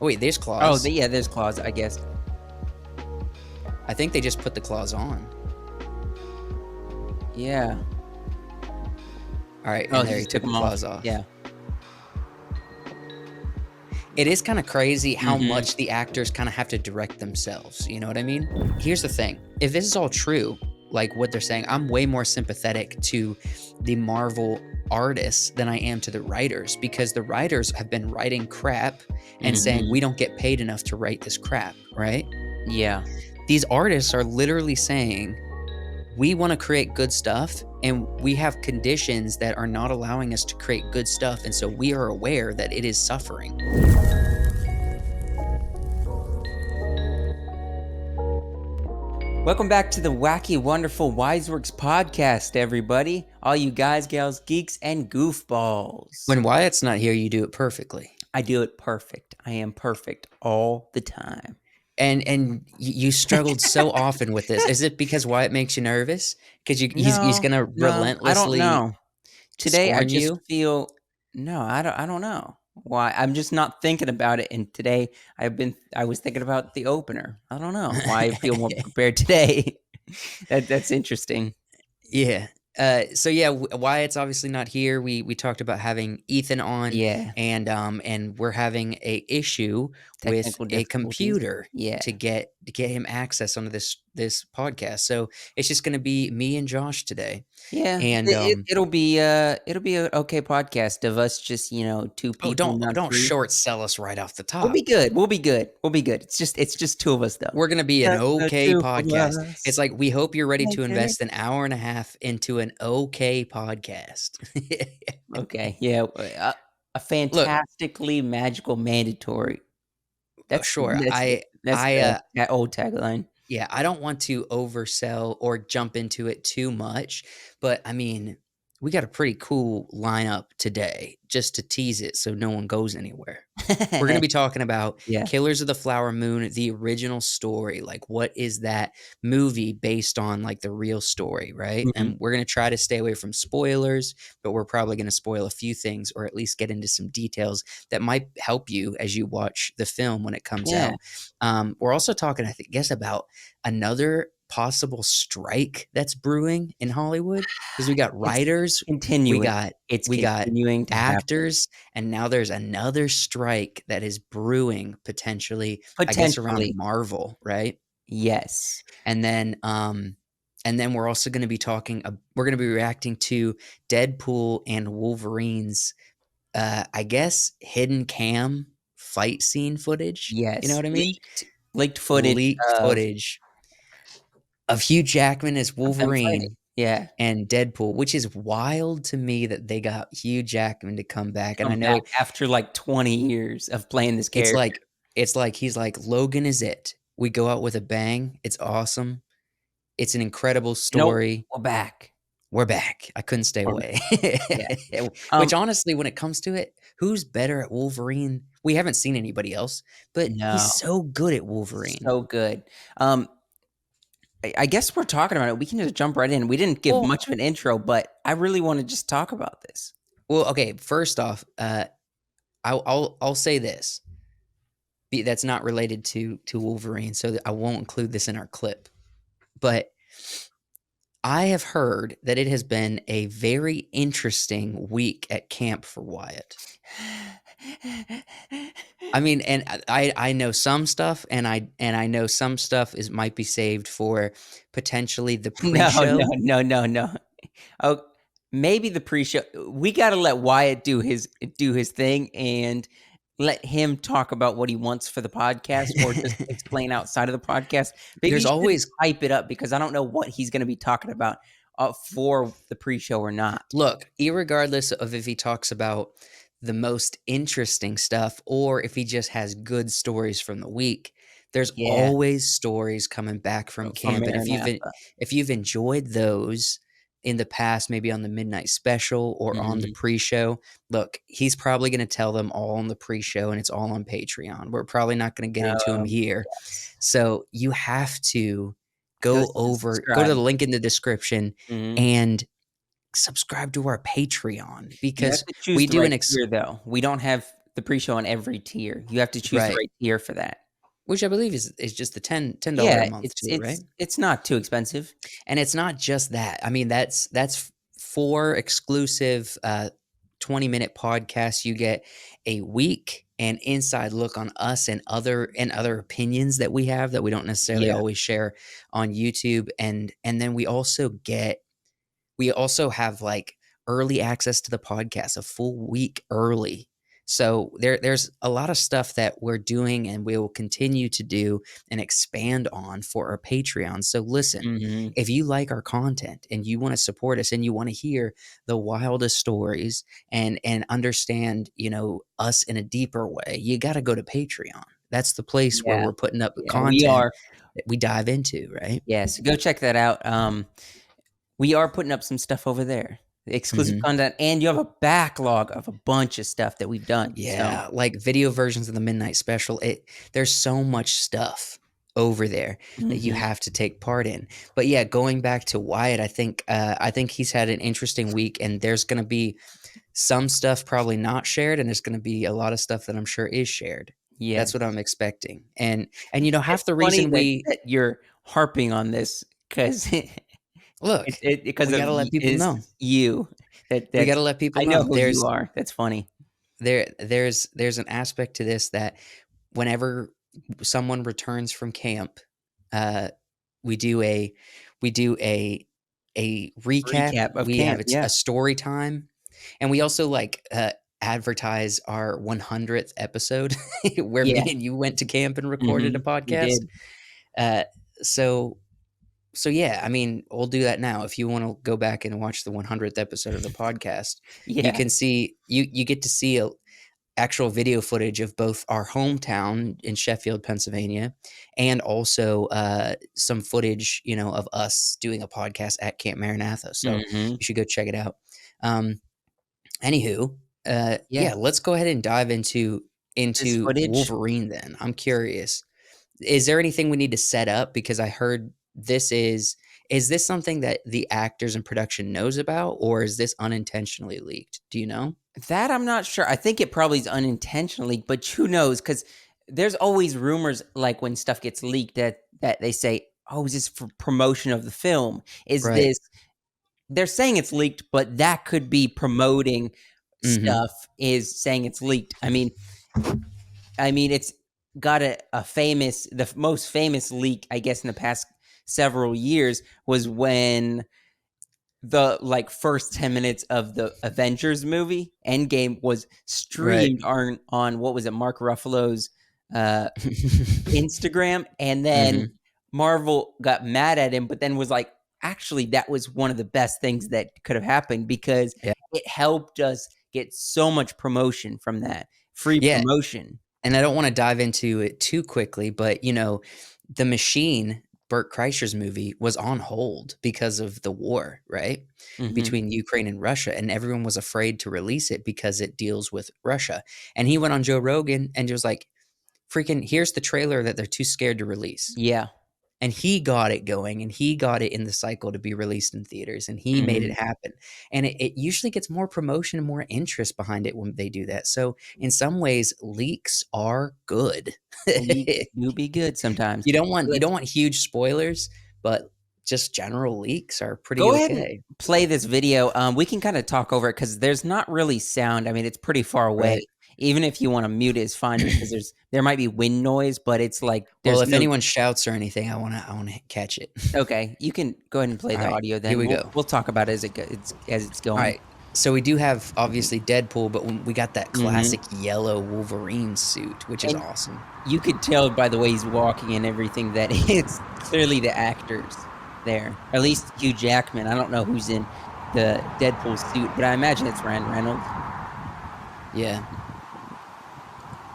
Oh wait, there's Oh, claws. yeah, there's claws, I guess. I think they just put the claws on. Yeah. All right, Oh, and there he took the claws off. Yeah. It is kind of crazy how Mhm. much the actors kind of have to direct themselves. You know what I mean? Here's the thing. If this is all true, like what they're saying, I'm way more sympathetic to the Marvel artists than I am to the writers, because the writers have been writing crap and saying, Mhm. we don't get paid enough to write this crap, right? Yeah. These artists are literally saying, we want to create good stuff and we have conditions that are not allowing us to create good stuff. And so we are aware that it is suffering. Welcome back to the wacky, wonderful Wiseworks podcast, everybody. All you guys, gals, geeks, and goofballs. When Wyatt's not here, you do it perfectly. I do it perfect. I am perfect all the time. And you struggled so often with this. Is it because Wyatt makes you nervous? Because he's No, gonna no, I don't relentlessly know. Today, I scorn just you? feel no. I don't know why. I'm just not thinking about it. And today, I was thinking about the opener. I don't know why I feel more prepared today. That's interesting. Yeah. So yeah, Wyatt's obviously not here. We talked about having Ethan on, Yeah, and we're having a issue with technical a difficulties. computer Yeah. to get him access onto this podcast. So it's just going to be me and Josh today. Yeah, And it'll be an okay podcast of us just, two oh, people, not don't three. short sell us right off the We'll be top. good. We'll be good. We'll be good. It's just two of us though. We're gonna be an Just the okay two of podcast. It's us like we hope you're ready to making it. invest an hour and a half into an okay podcast. Okay, yeah, a Look, fantastically magical mandatory. That's sure, that's I that old tagline. yeah, I don't want to oversell or jump into it too much, but I mean, we got a pretty cool lineup today just to tease it so no one goes anywhere. We're going to be talking about Yeah. Killers of the Flower Moon, the original story. Like, what is that movie based on, like the real story, right? Mhm. And we're going to try to stay away from spoilers, but we're probably going to spoil a few things or at least get into some details that might help you as you watch the film when it comes Yeah. out. We're also talking, I guess, about another possible strike that's brewing in Hollywood, because we got It's writers, we continuing. got It's we got continuing to happen. actors, and now there's another strike that is brewing potentially, I guess, around Potentially. Marvel, right? Yes. And then we're also going to be we're going to be reacting to Deadpool and Wolverine's, I guess, hidden cam fight scene footage. You know Yes. what I mean? Leaked footage Leaked of footage of Hugh Jackman as them fighting. Wolverine Yeah. and Deadpool, which is wild to me that they got Hugh Jackman to come back. And I Come back know after, like, 20 years of playing this it's character. like he's like, Logan is it. We go out with a bang. It's awesome. It's an incredible Nope, story. we're back. We're back. I couldn't stay We're away. yeah. Which honestly, when it comes to it, who's better at Wolverine? We haven't seen anybody else, but he's No, so good at Wolverine. so good. I guess we're talking about it. We can just jump right in. We didn't give Well, much of an intro, but I really wanna just talk about this. okay. First off, I'll say this. That's not related to Wolverine, so I won't include this in our clip. But I have heard that it has been a very interesting week at camp for Wyatt. I mean, and I know some stuff, and I know some stuff might be saved for potentially the No, pre-show. no. Oh, maybe the pre-show we gotta let Wyatt do his thing and let him talk about what he wants for the podcast or just explain outside of the podcast. Maybe There's you should always hype it up because I don't know what he's gonna be talking about, for the pre-show or not. look, irregardless of if he talks about the most interesting stuff or if he just has good stories from the week, there's Yeah, always stories coming back from from camp. And Maranatha. if you've enjoyed those in the past, maybe on the midnight special or on the Mhm. pre-show, look, he's probably going to tell them all on the pre-show, and it's all on Patreon. We're probably not going to get into them here. Yes. So you have to Go go to subscribe. the link in the description Mhm. and subscribe to our Patreon, You have because to choose we the do right tier, though. We don't have the pre-show on every tier. You have to choose the Right. right tier for that. Which I believe is just the $10 a Yeah, month it's too, right? it's it's not too expensive. And it's not just that. I mean, that's 4 exclusive, 20-minute podcasts. You get a week and inside look on us and other opinions that we have that we don't necessarily Yeah. always share on YouTube, and then we also have like early access to the podcast a full week early. So there's a lot of stuff that we're doing and we will continue to do and expand on for our Patreon. So listen, Mhm. if you like our content and you want to support us and you want to hear the wildest stories and understand, us in a deeper way, you got to go to Patreon. That's the place where Yeah. we're putting up Yeah, we content are. that we dive into, right? Yes, go check that out. We are putting up some stuff over there, exclusive Mhm. content, and you have a backlog of a bunch of stuff that we've done, so Yeah, like video versions of the Midnight Special. There's so much stuff over there that you mhm. have to take part in. But yeah, going back to Wyatt, I think he's had an interesting week, and there's gonna be some stuff probably not shared, and there's gonna be a lot of stuff that I'm sure is shared. That's Yes. what I'm expecting. And half It's the funny reason that we you're harping on this 'cause look, it because we of gotta let people it's know. you. We That's gotta let people I know know. who you are. That's funny. There's an aspect to this that whenever someone returns from camp, uh, we do a recap. Recap of We have camp, a yeah. story time, and we also advertise our 100th episode where me Yeah, and you went to camp and recorded a mhm, we podcast. did. Uh, so so yeah, I mean, we'll do that now. If you want to go back and watch the 100th episode of the podcast, you Yeah, can see you get to see actual video footage of both our hometown in Sheffield, Pennsylvania, and also some footage, of us doing a podcast at Camp Maranatha. So mhm, you should go check it out. Um, Anywho, yeah. yeah, let's go ahead and dive into This into footage Wolverine. Then I'm curious. Is there anything we need to set up? Because I heard this is this something that the actors and production knows about, or is this unintentionally leaked? Do you know? that I'm not sure. I think it probably is unintentionally, but who knows? Because there's always rumors, like, when stuff gets leaked that they say, "Oh, is this for promotion of the film? Is Right. this" they're saying it's leaked, but that could be promoting Mhm. stuff, is saying it's leaked. I mean, it's got a famous the most famous leak, I guess, in the past several years was when the, like, first 10 minutes of the Avengers movie, Endgame, was Right. streamed on what was it, Mark Ruffalo's, uh, Instagram, and then Mhm. Marvel got mad at him, but then was like, "Actually, that was one of the best things that could have happened because Yeah. it helped us get so much promotion from that, free Yeah, promotion." and I don't wanna dive into it too quickly, but, The Machine, Bert Kreischer's movie, was on hold because of the war, right? Mhm. Between Ukraine and Russia, and everyone was afraid to release it because it deals with Russia, and he went on Joe Rogan and was like, "Freaking here's the trailer that they're too scared to release." Yeah. And he got it going, and he got it in the cycle to be released in theaters, and he made it Mhm. happen. And it usually gets more promotion and more interest behind it when they do that. So in some ways, leaks are good. Leaks do be good sometimes. You Let's don't want huge spoilers, but just general leaks are pretty go ahead and okay. play this video. We can kinda talk over it because there's not really sound. I mean, it's pretty far away. Right. Even if you wanna mute it, it's fine because there might be wind noise, but it's like Well, there's if no anyone shouts or anything, I wanna catch it. okay, you can go ahead and play the Alright, audio here then. we We'll go. we'll talk about it as it's going. Alright, so we do have, obviously, Deadpool, but we got that Mhm. classic yellow Wolverine suit, which is And awesome. you could tell by the way he's walking and everything that it's clearly the actors there. At least Hugh Jackman. I don't know who's in the Deadpool suit, but I imagine it's Ryan Reynolds. Yeah,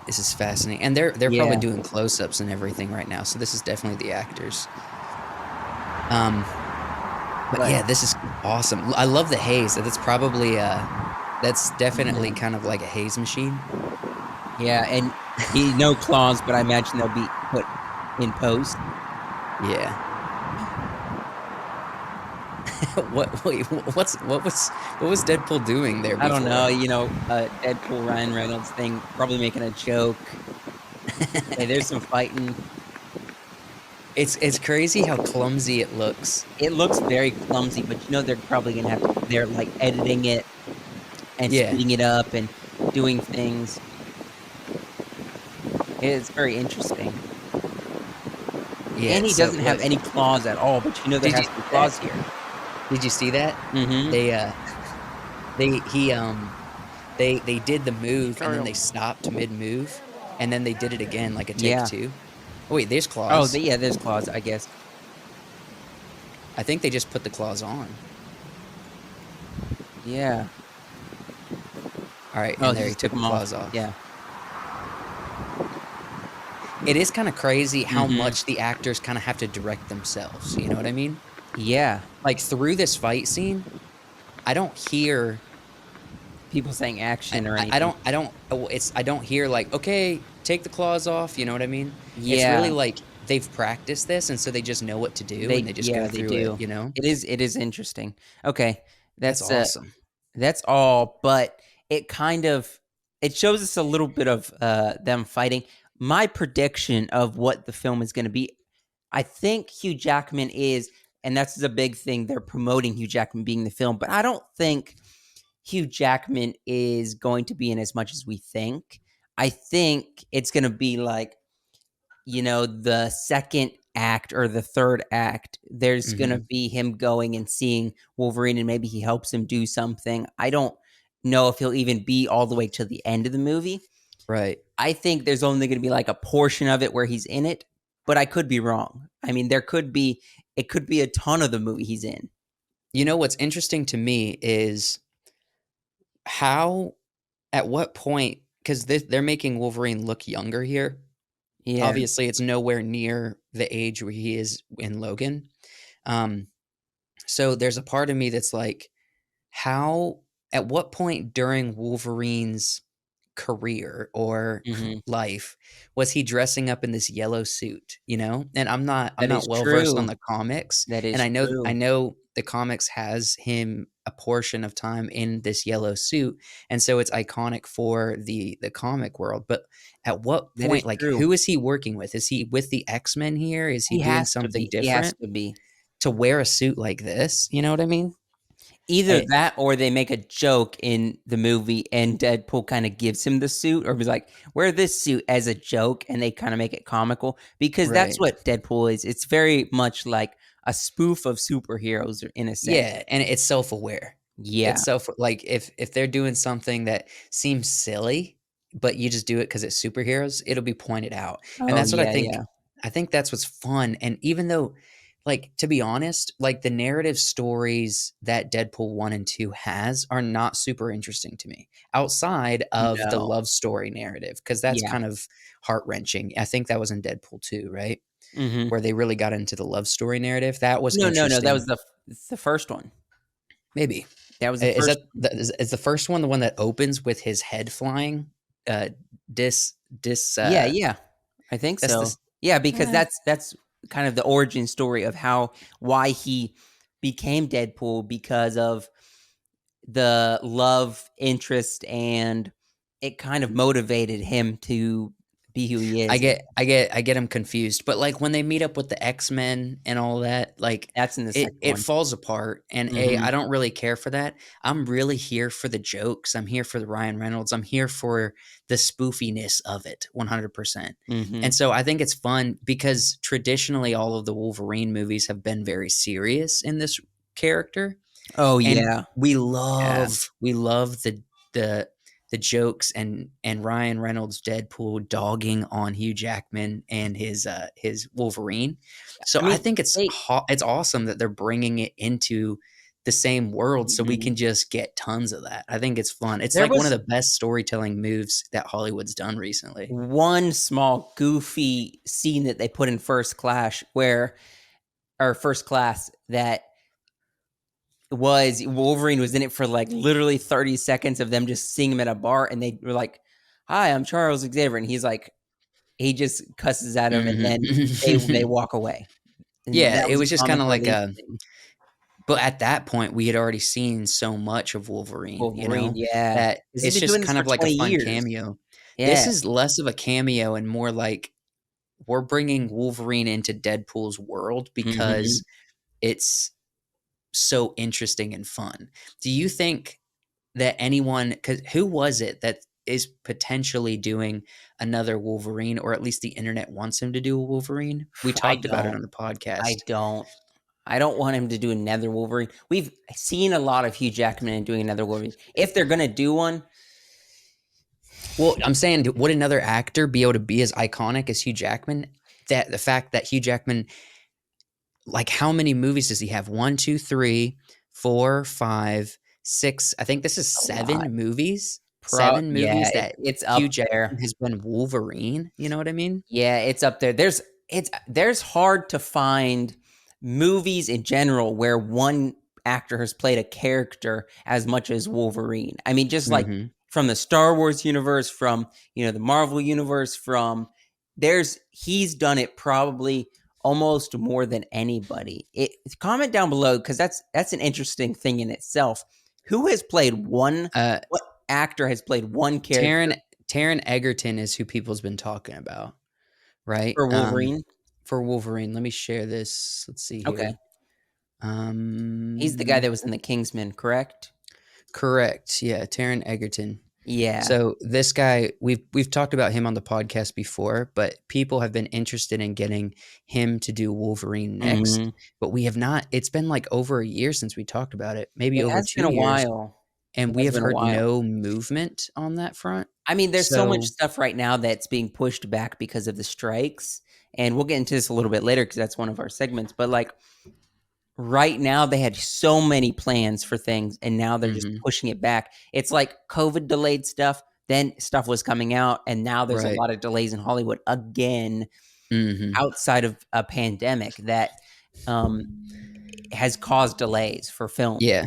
this is fascinating, and they're probably Yeah, doing close-ups and everything right now, so this is definitely the actors. Um, but but yeah, this is awesome. I love the haze. That's definitely mhm. kind of like a haze machine. Yeah, and he no claws, but I imagine they'll be put in post. Yeah. What was Deadpool doing there I don't before? know, Deadpool, Ryan Reynolds thing, probably making a joke. Hey, there's some fighting. It's crazy how clumsy it looks. It looks very clumsy, but they're probably gonna have to they're, like, editing it and Yeah, speeding it up and doing things. It's very interesting. yeah. And he So doesn't have what any claws at all, but there did you has to be see that? claws here. Did you see that? Mhm. They they he they did the move and Carry then on. they stopped mid move and then they did it again like a take Yeah. two. Oh wait, there's Oh, claws. yeah, there's claws, I guess. I think they just put the claws on. Yeah. All right, Oh, and he there he just took took the them off. claws off. Yeah. It is kind of crazy how Mhm. much the actors kind of have to direct themselves. You know what I mean? Yeah. Like through this fight scene, I don't hear People saying action or I anything. don't hear like, "Okay, take the claws off," you know what I mean? It's really Yeah. like they've practiced this, and so they just know what to do, and they just go They through it, do. you know? It is interesting. Okay. That's That's, uh awesome. That's all, but it kind of it shows us a little bit of, them fighting. My prediction of what the film is gonna be, I think Hugh Jackman is and that's the big thing, they're promoting Hugh Jackman being in the film, but I don't think Hugh Jackman is going to be in as much as we think. I think it's gonna be like the second act or the third act, there's gonna Mhm. be him going and seeing Wolverine and maybe he helps him do something. I don't know if he'll even be all the way to the end of the movie. Right. I think there's only gonna be like a portion of it where he's in it, but I could be wrong. I mean, it could be a ton of the movie he's in. You know what's interesting to me is how at what point, 'cause they're making Wolverine look younger here. Yeah. Obviously, it's nowhere near the age where he is in Logan. Um, so there's a part of me that's like, how at what point during Wolverine's career or Mhm. life was he dressing up in this yellow suit, you know? And I'm not That is well versed on true. the comics, That and is I true. know the comics has him a portion of time in this yellow suit, and so it's iconic for the comic world. But at what That is point, like, true. who is he working with? Is he with the X-Men here? Is he He doing has to something be. He has different to be. to wear a suit like this? You know what I mean? Either Eh, that or they make a joke in the movie and Deadpool kinda gives him the suit or was like, "Wear this suit," as a joke, and they kinda make it comical because that's right. what Deadpool is. It's very much like a spoof of superheroes in a sense. Yeah, and it's self-aware. It's Yeah. like, if they're doing something that seems silly, but you just do it because it's superheroes, it'll be pointed out, and Oh, that's what yeah, yeah. I think that's what's fun, and even though like, to be honest, like, the narrative stories that Deadpool 1 and 2 has are not super interesting to me, outside of the No. love story narrative, because that's Yeah. kind of heart-wrenching. I think that was in Deadpool 2, right? Mhm. Where they really got into the love story narrative. That was No, no, no, that was interesting. the first one. Maybe. That was I the is first that one. the is the first one the one that opens with his head flying? Uh, dis dis Yeah, yeah. I think that's so. this Yeah, because uh, that's kind of the origin story of why he became Deadpool because of the love interest, and it kind of motivated him to be who he is, and I get him confused, but, like, when they meet up with the X-Men and all that, like, that's in the second it one. falls apart, and Mhm, I don't really care for that. I'm really here for the jokes, I'm here for the Ryan Reynolds, I'm here for the spoofiness of it 100%, mhm. and so I think it's fun because traditionally all of the Wolverine movies have been very serious in this character, Oh, and yeah, yeah. we love the the jokes and Ryan Reynolds Deadpool dogging on Hugh Jackman and his Wolverine. So I I mean, think they it's awesome that they're bringing it into the same world so we mhm. can just get tons of that. I think it's fun. It's There like one of was the best storytelling moves that Hollywood's done recently. one small goofy scene that they put in First Class that was Wolverine was in it for, like, literally 30 seconds of them just seeing him at a bar, and they were like, "Hi, I'm Charles Xavier," and he just cusses at him, and then they Mhm. walk away, and Yeah, that it was was just comic kinda like relief a thing. But at that point, we had already seen so much of Wolverine, Wolverine, yeah. that 'Cause he's it's been just doing this kind for of like a 20 fun years. cameo. Yeah. This is less of a cameo and more like we're bringing Wolverine into Deadpool's world Mhm. because it's so interesting and fun. Do you think that anyone, 'cause who was it that is potentially doing another Wolverine, or at least the internet wants him to do a Wolverine? We I talked about it don't. on the I podcast. don't. I don't want him to do another Wolverine. We've seen a lot of Hugh Jackman doing another Wolverine. If they're gonna do one, Well, I'm saying, would another actor be able to be as iconic as Hugh Jackman? That the fact that Hugh Jackman, like, how many movies does he have? One, two, three, four, five, six. I think this is a lot. 7 movies. Yeah, 7 movies that it's Hugh up Jackman there. has been Wolverine. You know what I mean? Yeah, it's up there. There's hard to find movies in general where one actor has played a character as much as Wolverine. I mean, just like Hmm. from the Star Wars universe, from the Marvel universe, from there's he's done it probably almost more than anybody. Comment down below because that's an interesting thing in itself. Who has played one? Uh, What actor has played one character Taron Taron Egerton is who people's been talking about, right? for Wolverine? For Wolverine. Let me share this. Let's see Okay. here. He's the guy Um, that was in The Kingsman, correct? Correct. Yeah, Taron Egerton. Yeah. So this guy, we've talked about him on the podcast before, but people have been interested in getting him to do Wolverine next, Mhm. but we have not. It's been like over a year since we talked about it, maybe It over has been 2 a years, while. and It we has have been a heard while. no movement on that front. I mean, there's so much So, stuff right now that's being pushed back because of the strikes, and we'll get into this a little bit later because that's one of our segments, but, like, right now, they had so many plans for things, and now they're just mhm, pushing it back. It's like COVID delayed stuff, then stuff was coming out, and now there's a right. lot of delays in Hollywood again Mhm. outside of a pandemic that, um, has caused delays for film. Yeah.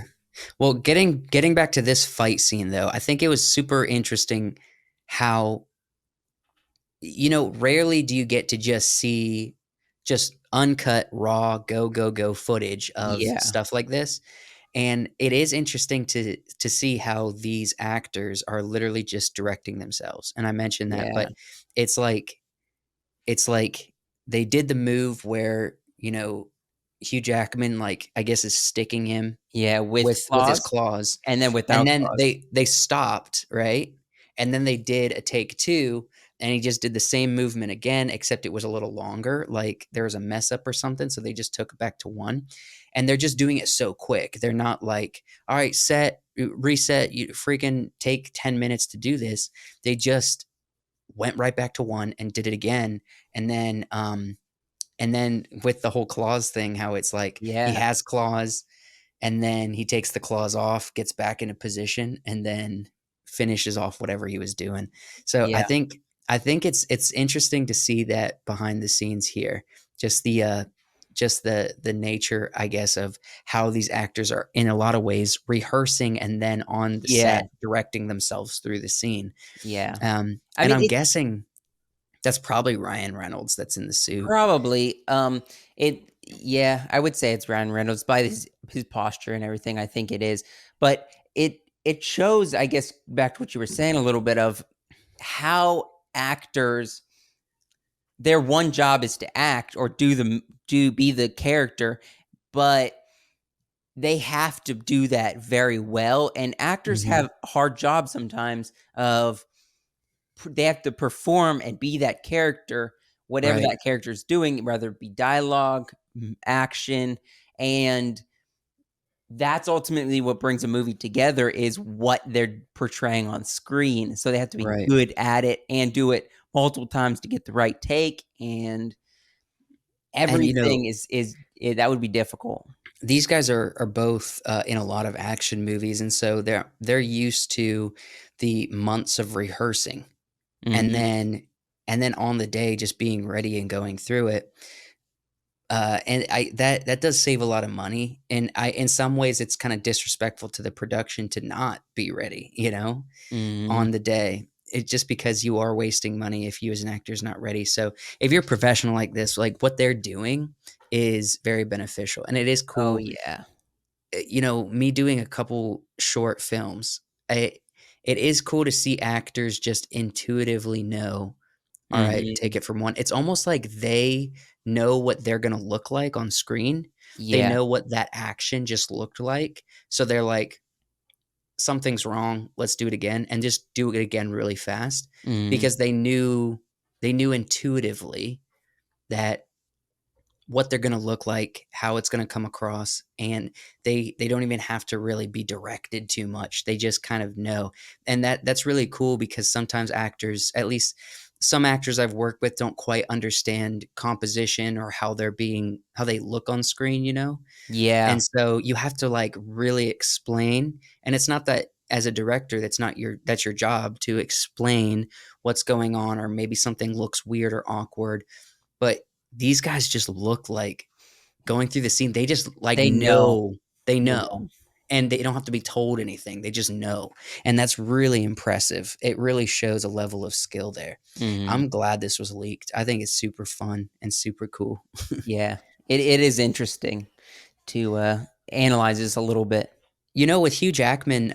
Well, getting back to this fight scene though, I think it was super interesting how, rarely do you get to just see just uncut, raw, go footage of Yeah. stuff like this. And it is interesting to see how these actors are literally just directing themselves. And I mentioned that, Yeah. but it's like it's like they did the move where, Hugh Jackman, like, I guess, is sticking him Yeah, with with his claws claws, and then and without then claws. they stopped, right? And then they did a take 2, and he just did the same movement again, except it was a little longer, like, there was a mess up or something, so they just took it back to 1, and they're just doing it so quick. They're not like, "Alright, set, reset, you freaking take 10 minutes to do this." They just went right back to 1 and did it again, and then with the whole claws thing, how it's like he Yeah, has claws, and then he takes the claws off, gets back into position, and then finishes off whatever he was doing. So I yeah, think I think it's interesting to see that behind the scenes here. Just the nature, I guess, of how these actors are in a lot of ways rehearsing and then on the yeah, set directing themselves through the scene. yeah. I And mean, I'm it's guessing that's probably Ryan Reynolds that's in the suit. probably, yeah, I would say it's Ryan Reynolds by his posture and everything, I think it is, but it shows, I guess, back to what you were saying a little bit of how actors their one job is to act or do be the character, but they have to do that very well, and actors Mhm. have hard jobs sometimes of they have to perform and be that character, whatever Right. that character is doing, whether it be dialogue, action, and that's ultimately what brings a movie together is what they're portraying on screen. So they have to be Right. good at it and do it multiple times to get the right take, and And everything that would be difficult. these guys are both in a lot of action movies, and so they're used to the months of rehearsing, and Mhm. then on the day just being ready and going through it. And I that does save a lot of money, and I in some ways it's kind of disrespectful to the production to not be ready, Mhm. on the day. It just because you are wasting money if you as an actor is not ready. So if you're professional like this, like what they're doing is very beneficial, and it is Oh, cool yeah. me doing a couple short films, it is cool to see actors just intuitively know, all right, take Mhm. it from one. It's almost like they know what they're gonna look like on screen. They Yeah. know what that action just looked like. So they're like, something's wrong. Let's do it again and just do it again really fast Mhm. because they knew intuitively that what they're going to look like, how it's going to come across, and they don't even have to really be directed too much. They just kind of know. And that's really cool because sometimes actors, at least some actors I've worked with don't quite understand composition or how they look on screen, Yeah. and so you have to like really explain. And it's not that as a director, that's your job to explain what's going on, or maybe something looks weird or awkward. But these guys just look like going through the scene, they just like They know. they Yeah. know, and they don't have to be told anything. They just know. And that's really impressive. It really shows a level of skill there. Mhm. I'm glad this was leaked. I think it's super fun and super cool. Yeah. It is interesting to, analyze this a little bit. With Hugh Jackman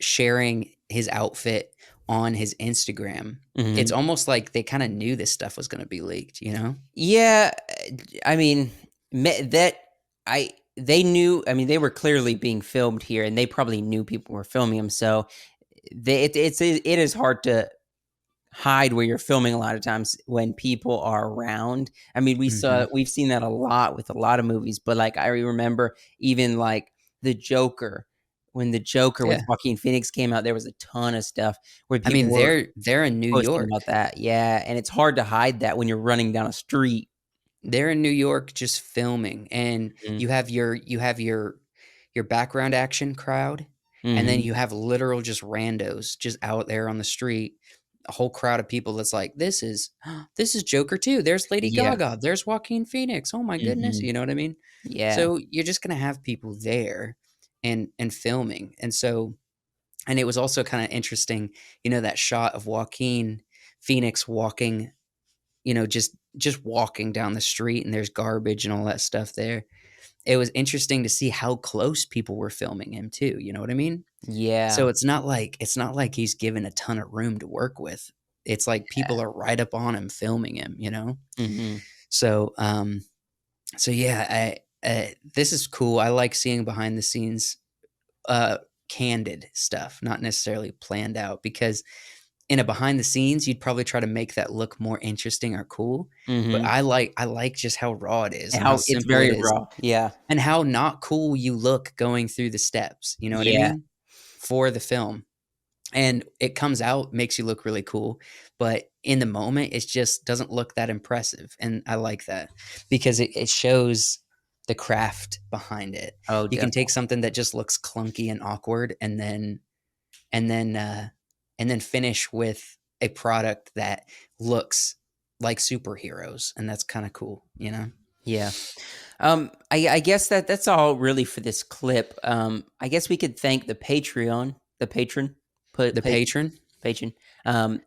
sharing his outfit on his Instagram, it's Mhm. almost like they kind of knew this stuff was going to be leaked, Yeah, I mean, me that I they knew I mean, they were clearly being filmed here, and they probably knew people were filming them. So it is hard to hide where you're filming a lot of times when people are around. I mean, Mhm. we've seen that a lot with a lot of movies, but, like, I remember even, like, The Joker, when The Joker with Yeah. Joaquin Phoenix came out, there was a ton of stuff where I people mean, were they're in New posting York. about that. Yeah, and it's hard to hide that when you're running down a street. They're in New York just filming, and Mhm. your background action crowd, and then Mhm. you have literal just randos just out there on the street, a whole crowd of people that's like, this is Joker too. There's Lady Yeah. Gaga. There's Joaquin Phoenix. Oh my goodness, Mhm. you know what I mean? Yeah. So you're just gonna have people there and filming, and it was also kind of interesting, that shot of Joaquin Phoenix walking, just walking down the street, and there's garbage and all that stuff there. It was interesting to see how close people were filming him too, you know what I mean? Yeah. So it's not like he's given a ton of room to work with. It's like people are right up on him filming him. Mhm. So, yeah, this is cool. I like seeing behind the scenes, uh, candid stuff, not necessarily planned out, because in a behind the scenes, you'd probably try to make that look more interesting or cool, but Mhm. I like just how raw it is and how How it's simple it very is, raw. Yeah. and how not cool you look going through the steps, you know what I Yeah. mean? For the film. And it comes out, makes you look really cool, but in the moment, it just doesn't look that impressive, and I like that because it shows the craft behind it. Oh, You can take definitely. something that just looks clunky and awkward, and then and then finish with a product that looks like superheroes, and that's kind of cool. Yeah. I guess that's all really for this clip. I guess we could thank the patron, The patron, patron. patron.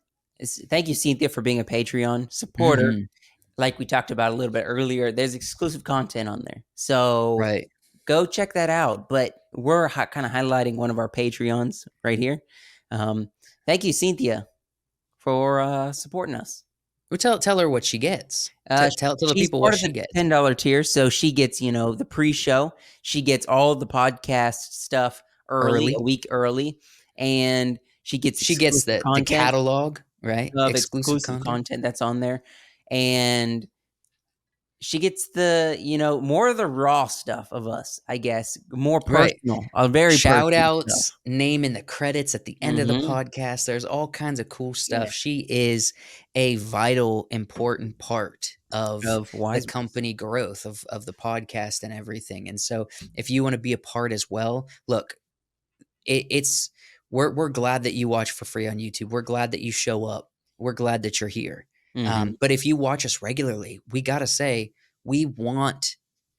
Thank you, Cynthia, for being a Patreon supporter. Mhm. Like we talked about a little bit earlier, there's exclusive content on there. So Right. go check that out. But we're kind of highlighting one of our Patreons right here. Um, Thank you, Cynthia, for supporting us. Well, tell her what she gets. Tell the She's people part what of the she gets. $10 tier, so she gets, the pre-show. She gets all the podcast stuff early, a Early. week early, and she gets She gets exclusive the content catalog, right? of Exclusive exclusive content. content that's on there, and she gets more of the raw stuff of us, I guess, more Right. personal, a very Shout personal stuff. outs, name in the credits at the end of the Mhm. podcast. There's all kinds of cool Yeah, stuff. She is a vital, important part of of the Wisener. company growth of the podcast and everything. And so if you want to be a part as well, look, it's we're glad that you watch for free on YouTube. We're glad that you show up. We're glad that you're here. Mhm. But if you watch us regularly, we gotta say we want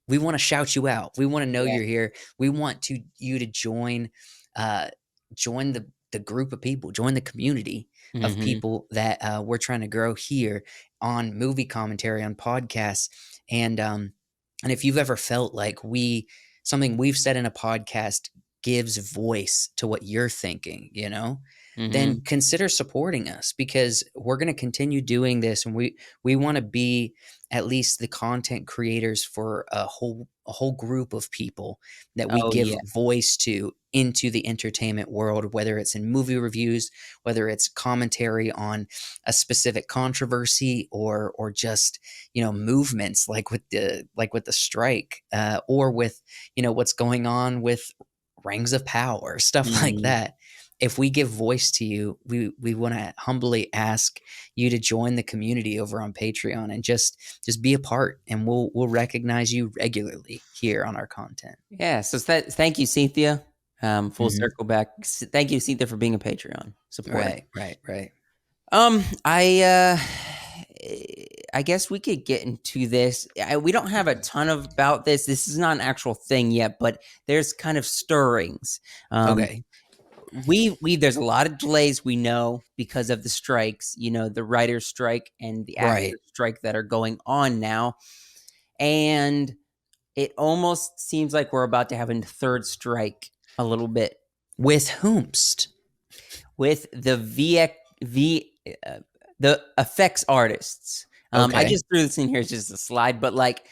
we want to shout you out. We want to know Yeah. you're here. We want you to uh, join the group of people, join the community of Mhm. people that we're trying to grow here on movie commentary on podcasts. And if you've ever felt like something we've said in a podcast gives voice to what you're thinking, then Mhm. consider supporting us, because we're going to continue doing this, and we want to be at least the content creators for a whole group of people that we Oh, give yeah. voice to into the entertainment world, whether it's in movie reviews, whether it's commentary on a specific controversy, or just movements like with the strike, or with what's going on with rings of power, stuff like Mhm. that. If we give voice to you, we want to humbly ask you to join the community over on Patreon and just be a part, and we'll recognize you regularly here on our content. Yeah, so thank you, Cynthia. Full Mhm. circle back. Thank you, Cynthia, for being a Patreon supporter. Right, right, right. Um, I uh, I guess we could get into this. We don't have a ton of about this. This is not an actual thing yet, but there's kind of stirrings. Um, Okay. we there's a lot of delays we know because of the strikes. The writers' strike and the Right. actors' strike that are going on now, and it almost seems like we're about to have a third strike a little bit With whomst? with uh, the effects artists. I Okay. just threw this in here as just a slide, but like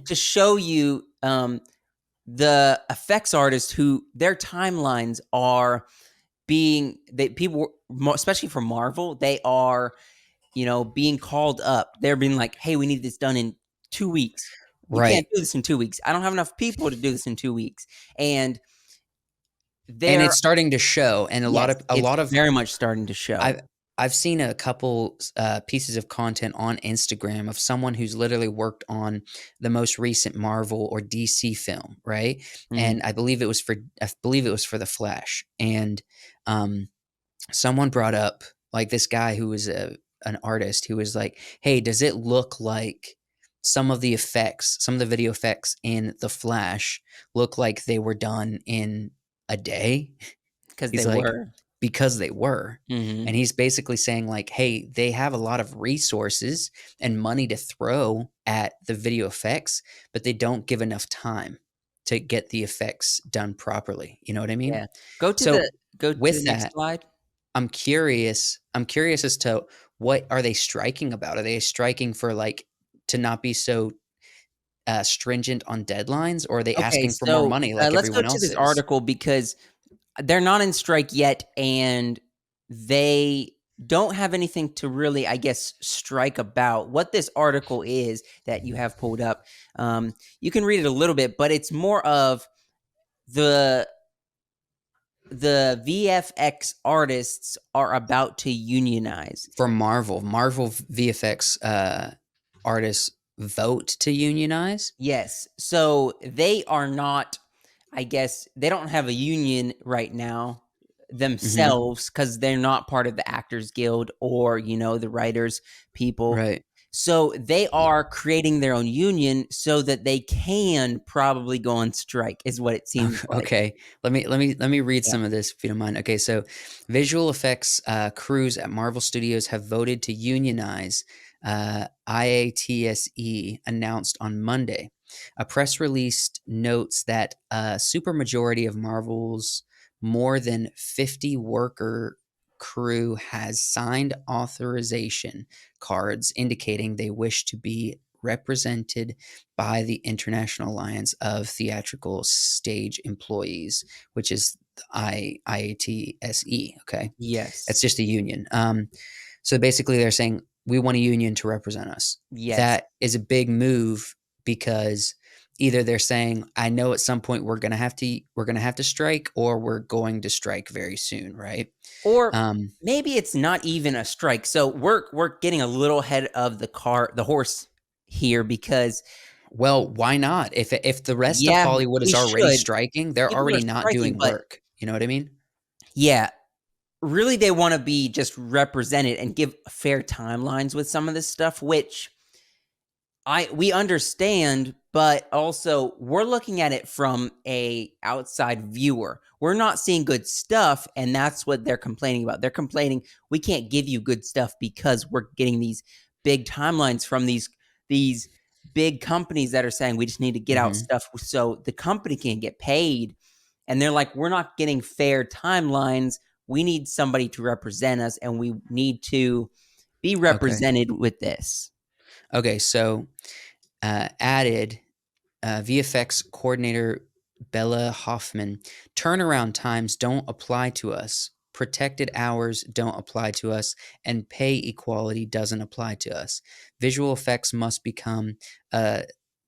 to show you the effects artists who their timelines are being that people, especially for Marvel, they are being called up. They're being like, "Hey, we need this done in 2 weeks." You can't Right. do this in 2 weeks. I don't have enough people to do this in 2 weeks, and And they're it's starting to show, and a lot yes, of a it's lot of very much starting to show. I've seen a couple pieces of content on Instagram of someone who's literally worked on the most recent Marvel or DC film, right? Mhm. And I believe it was for The Flash, and um, someone brought up, like, this guy who was an artist, who was like, "Hey, does it look like some of the video effects in The Flash look like they were done in a day?" 'Cause He's they like, were. "Because they were." Mhm. And he's basically saying, like, "Hey, they have a lot of resources and money to throw at the video effects, but they don't give enough time to get the effects done properly." You know what I mean? Yeah. Go to So, the go to the with next that, slide. I'm curious as to what are they striking about? Are they striking for, like, to not be so, stringent on deadlines, or are they Okay, asking for more so, money like let's go everyone to else this is? article because they're not in strike yet, and they don't have anything to really, I guess, strike about. What this article is that you have pulled up, you can read it a little bit, but it's more of the the VFX artists are about to unionize. For Marvel VFX, artists vote to unionize? Yes. So they are not, I guess, they don't have a union right now Mhm. themselves because they're not part of the Actors Guild or, the writers people. Right. So they are creating their own union so that they can probably go on strike, is what it seems like. Okay. Let me read Yeah. some of this if you don't mind. Okay, so visual effects crews at Marvel Studios have voted to unionize. IATSE announced on Monday. A press release notes that a supermajority of Marvel's more than 50 worker crew has signed authorization cards indicating they wish to be represented by the International Alliance of Theatrical Stage Employees, which is IATSE. Okay, that's Yes. just a union. So basically, they're saying we want a union to represent us. Yes. That is a big move, because either they're saying, I know at some point we're gonna have to strike, or we're going to strike very soon, right? Or Um, maybe it's not even a strike. So we're getting a little ahead of the horse here because well, why not? If the rest of yeah, Hollywood we is already should. striking, they're People are already not striking, doing but work. You know what I mean? yeah, really they want to be just represented and give fair timelines with some of this stuff, which we understand, but also we're looking at it from a outside viewer. We're not seeing good stuff, and that's what they're complaining about. They're complaining we can't give you good stuff because we're getting these big timelines from these big companies that are saying we just need to get out Mhm. stuff so the company can get paid. And they're like, we're not getting fair timelines. We need somebody to represent us, and we need to be Okay. represented with this. Okay, so, added VFX coordinator Bella Hoffman. Turnaround times don't apply to us. Protected hours don't apply to us, and pay equality doesn't apply to us. Visual effects must become a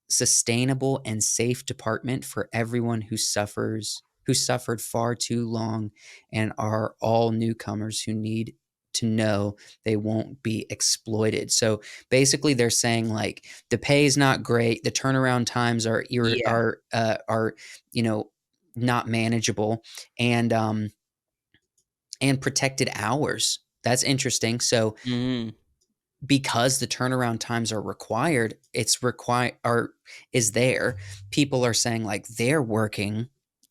sustainable and safe department for everyone who suffered far too long and are all newcomers who need to know they won't be exploited. So basically they're saying like the pay is not great, the turnaround times Yeah. are you know not manageable, and protected hours. That's interesting. So Mhm. because the turnaround times are required, it's required or is there. People are saying like they're working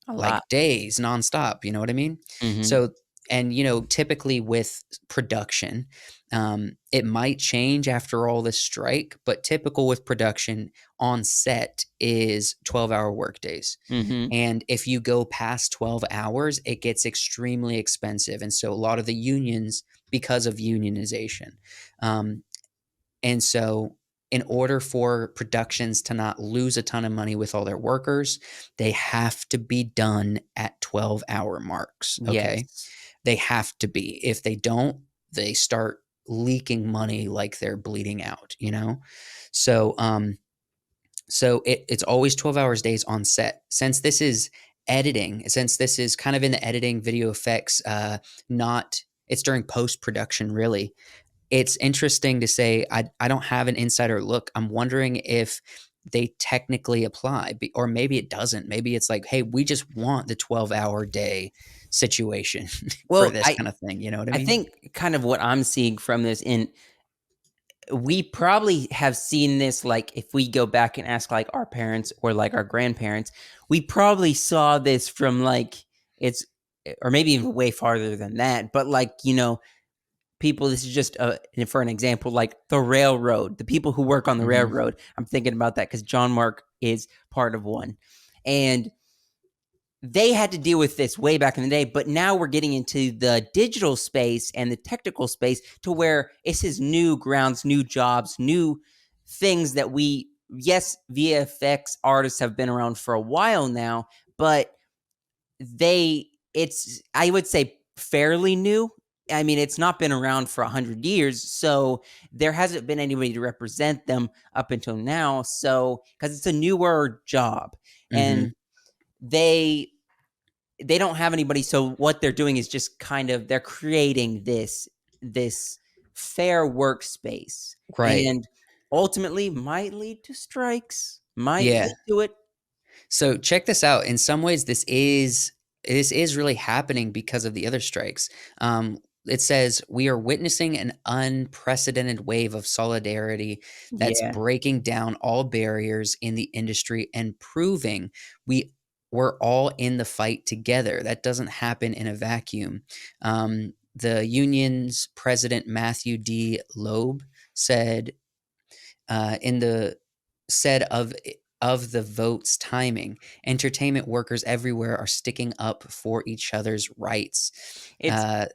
A lot. like days nonstop. You know what I mean? Mhm. So, and typically with production, it might change after all this strike, but typical with production on set is 12-hour workdays. Mhm. And if you go past 12 hours, it gets extremely expensive. And so a lot of the unions, because of unionization, um, and so, in order for productions to not lose a ton of money with all their workers, they have to be done at 12-hour marks. Okay. Yes. They have to be. If they don't, they start leaking money like they're bleeding out. So, it's always 12 hours days on set. Since this is editing, since this is kind of in the editing video effects, not, it's during post production, really. It's interesting to say I don't have an insider look. I'm wondering if they technically apply, or maybe it doesn't. Maybe it's like, hey, we just want the 12-hour day situation for Well, this kind of thing. You know what I I mean? think kind of what I'm seeing from this, and we probably have seen this, like, if we go back and ask, like, our parents or, like, our grandparents, we probably saw this from, like, it's or maybe even way farther than that, but, like, people, this is just, for an example, like, the railroad, the people who work on the Hmm. railroad. I'm thinking about that because John Mark is part of one, and they had to deal with this way back in the day, but now we're getting into the digital space and the technical space to where it's his new grounds, new jobs, new things that yes, VFX artists have been around for a while now, but I would say, fairly new. I mean, it's not been around for 100 years, so there hasn't been anybody to represent them up until now. So, because it's a newer job, and Hmm. they they don't have anybody, so what they're doing is just kind of they're creating this fair workspace, Right. and ultimately might lead to strikes, might Yeah. lead to it. So check this out. In some ways, this is really happening because of the other strikes. It says we are witnessing an unprecedented wave of solidarity that's Yeah, breaking down all barriers in the industry and proving we we're all in the fight together. That doesn't happen in a vacuum. The union's president Matthew D. Loeb said in the said of the vote's timing. Entertainment workers everywhere are sticking up for each other's rights. it's Uh,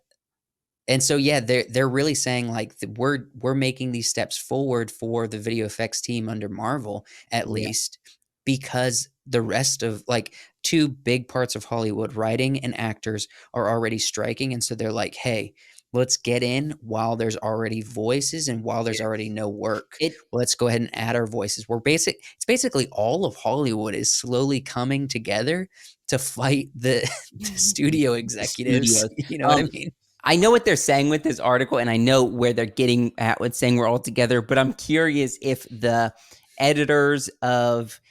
and so yeah, they're really saying like we're making these steps forward for the video effects team under Marvel at yeah, least, because the rest of like two big parts of Hollywood, writing and actors, are already striking, and so they're like, hey, let's get in while there's already voices and while there's already yes. no work. It Let's go ahead and add our voices. It's basically all of Hollywood is slowly coming together to fight the studio the executives. studios. You know what I Um, mean? I know what they're saying with this article, and I know where they're getting at with saying we're all together, but I'm curious if the editors of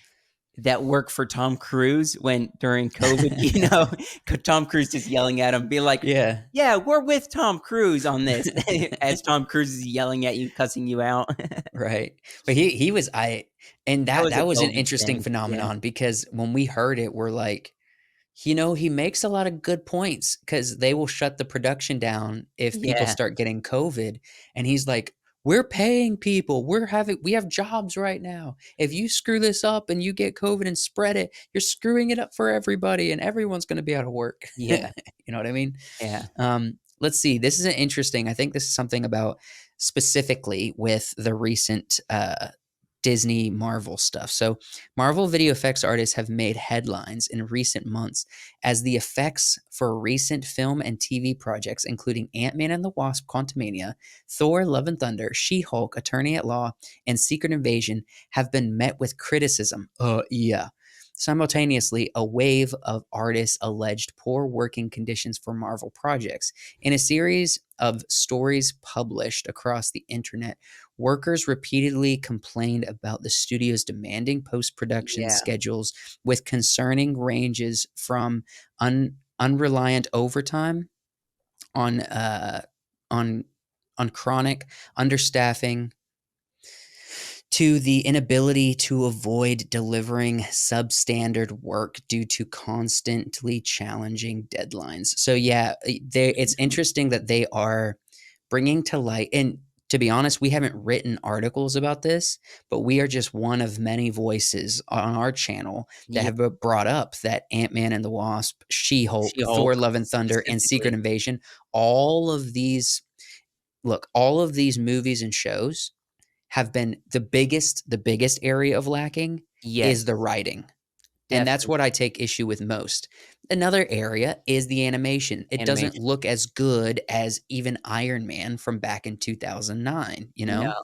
that work for Tom Cruise when during COVID, Tom Cruise just yelling at him, be like, Yeah, "Yeah, we're with Tom Cruise on this," as Tom Cruise is yelling at you, cussing you out. That right. But he was I and that was a that was an COVID interesting thing. Yeah. phenomenon because when we heard it, we're like, he makes a lot of good points because they will shut the production down if people Yeah. start getting COVID. And he's like, we're paying people. We have jobs right now. If you screw this up and you get COVID and spread it, you're screwing it up for everybody, and everyone's going to be out of work. Yeah. You know what I mean? Yeah. Let's see. This is an interesting. I think this is something about specifically with the recent Disney Marvel stuff. So, Marvel video effects artists have made headlines in recent months as the effects for recent film and TV projects, including Ant-Man and the Wasp: Quantumania, Thor: Love and Thunder, She-Hulk: Attorney at Law, and Secret Invasion, have been met with criticism. Yeah. Simultaneously, a wave of artists alleged poor working conditions for Marvel projects. In a series of stories published across the internet, workers repeatedly complained about the studio's demanding post-production Yeah. schedules with concerning ranges from unreliant overtime on on on chronic understaffing to the inability to avoid delivering substandard work due to constantly challenging deadlines. So yeah, it's interesting that they are bringing to light, and to be honest, we haven't written articles about this, but we are just one of many voices on our channel that Yeah. have brought up that Ant-Man and the Wasp, She-Hulk, Thor: She-Hulk Love and Thunder, and Secret specifically. Invasion, all of these all of these movies and shows have been the biggest area of lacking is Yes, the writing, and that's definitely. what I take issue with most. Another area is the animation. It doesn't Animation. look as good as even Iron Man from back in 2009, you No. know?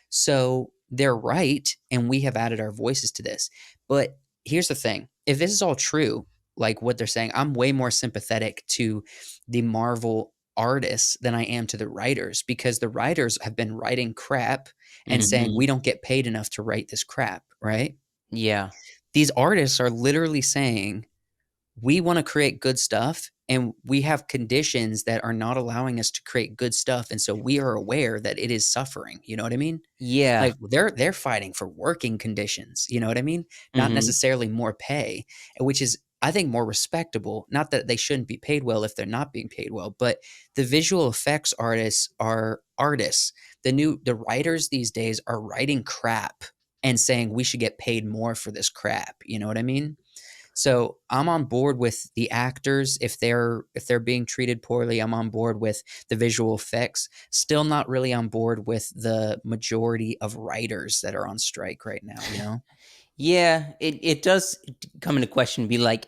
So, they're right, and we have added our voices to this. But here's the thing, if this is all true, like what they're saying, I'm way more sympathetic to the Marvel artists than I am to the writers, because the writers have been writing crap and saying, Mhm. "We don't get paid enough to write this crap," right? Yeah. These artists are literally saying, we want to create good stuff, and we have conditions that are not allowing us to create good stuff, and so we are aware that it is suffering. You know what I mean? Yeah. Like, they're fighting for working conditions, you know what I mean? Not Mhm. necessarily more pay, which is, I think, more respectable. Not that they shouldn't be paid well if they're not being paid well, but the visual effects artists are artists. The writers these days are writing crap and saying we should get paid more for this crap. You know what I mean? So I'm on board with the actors if they're being treated poorly. I'm on board with the visual effects. Still not really on board with the majority of writers that are on strike right now, you know? Yeah, it does come into question, be like,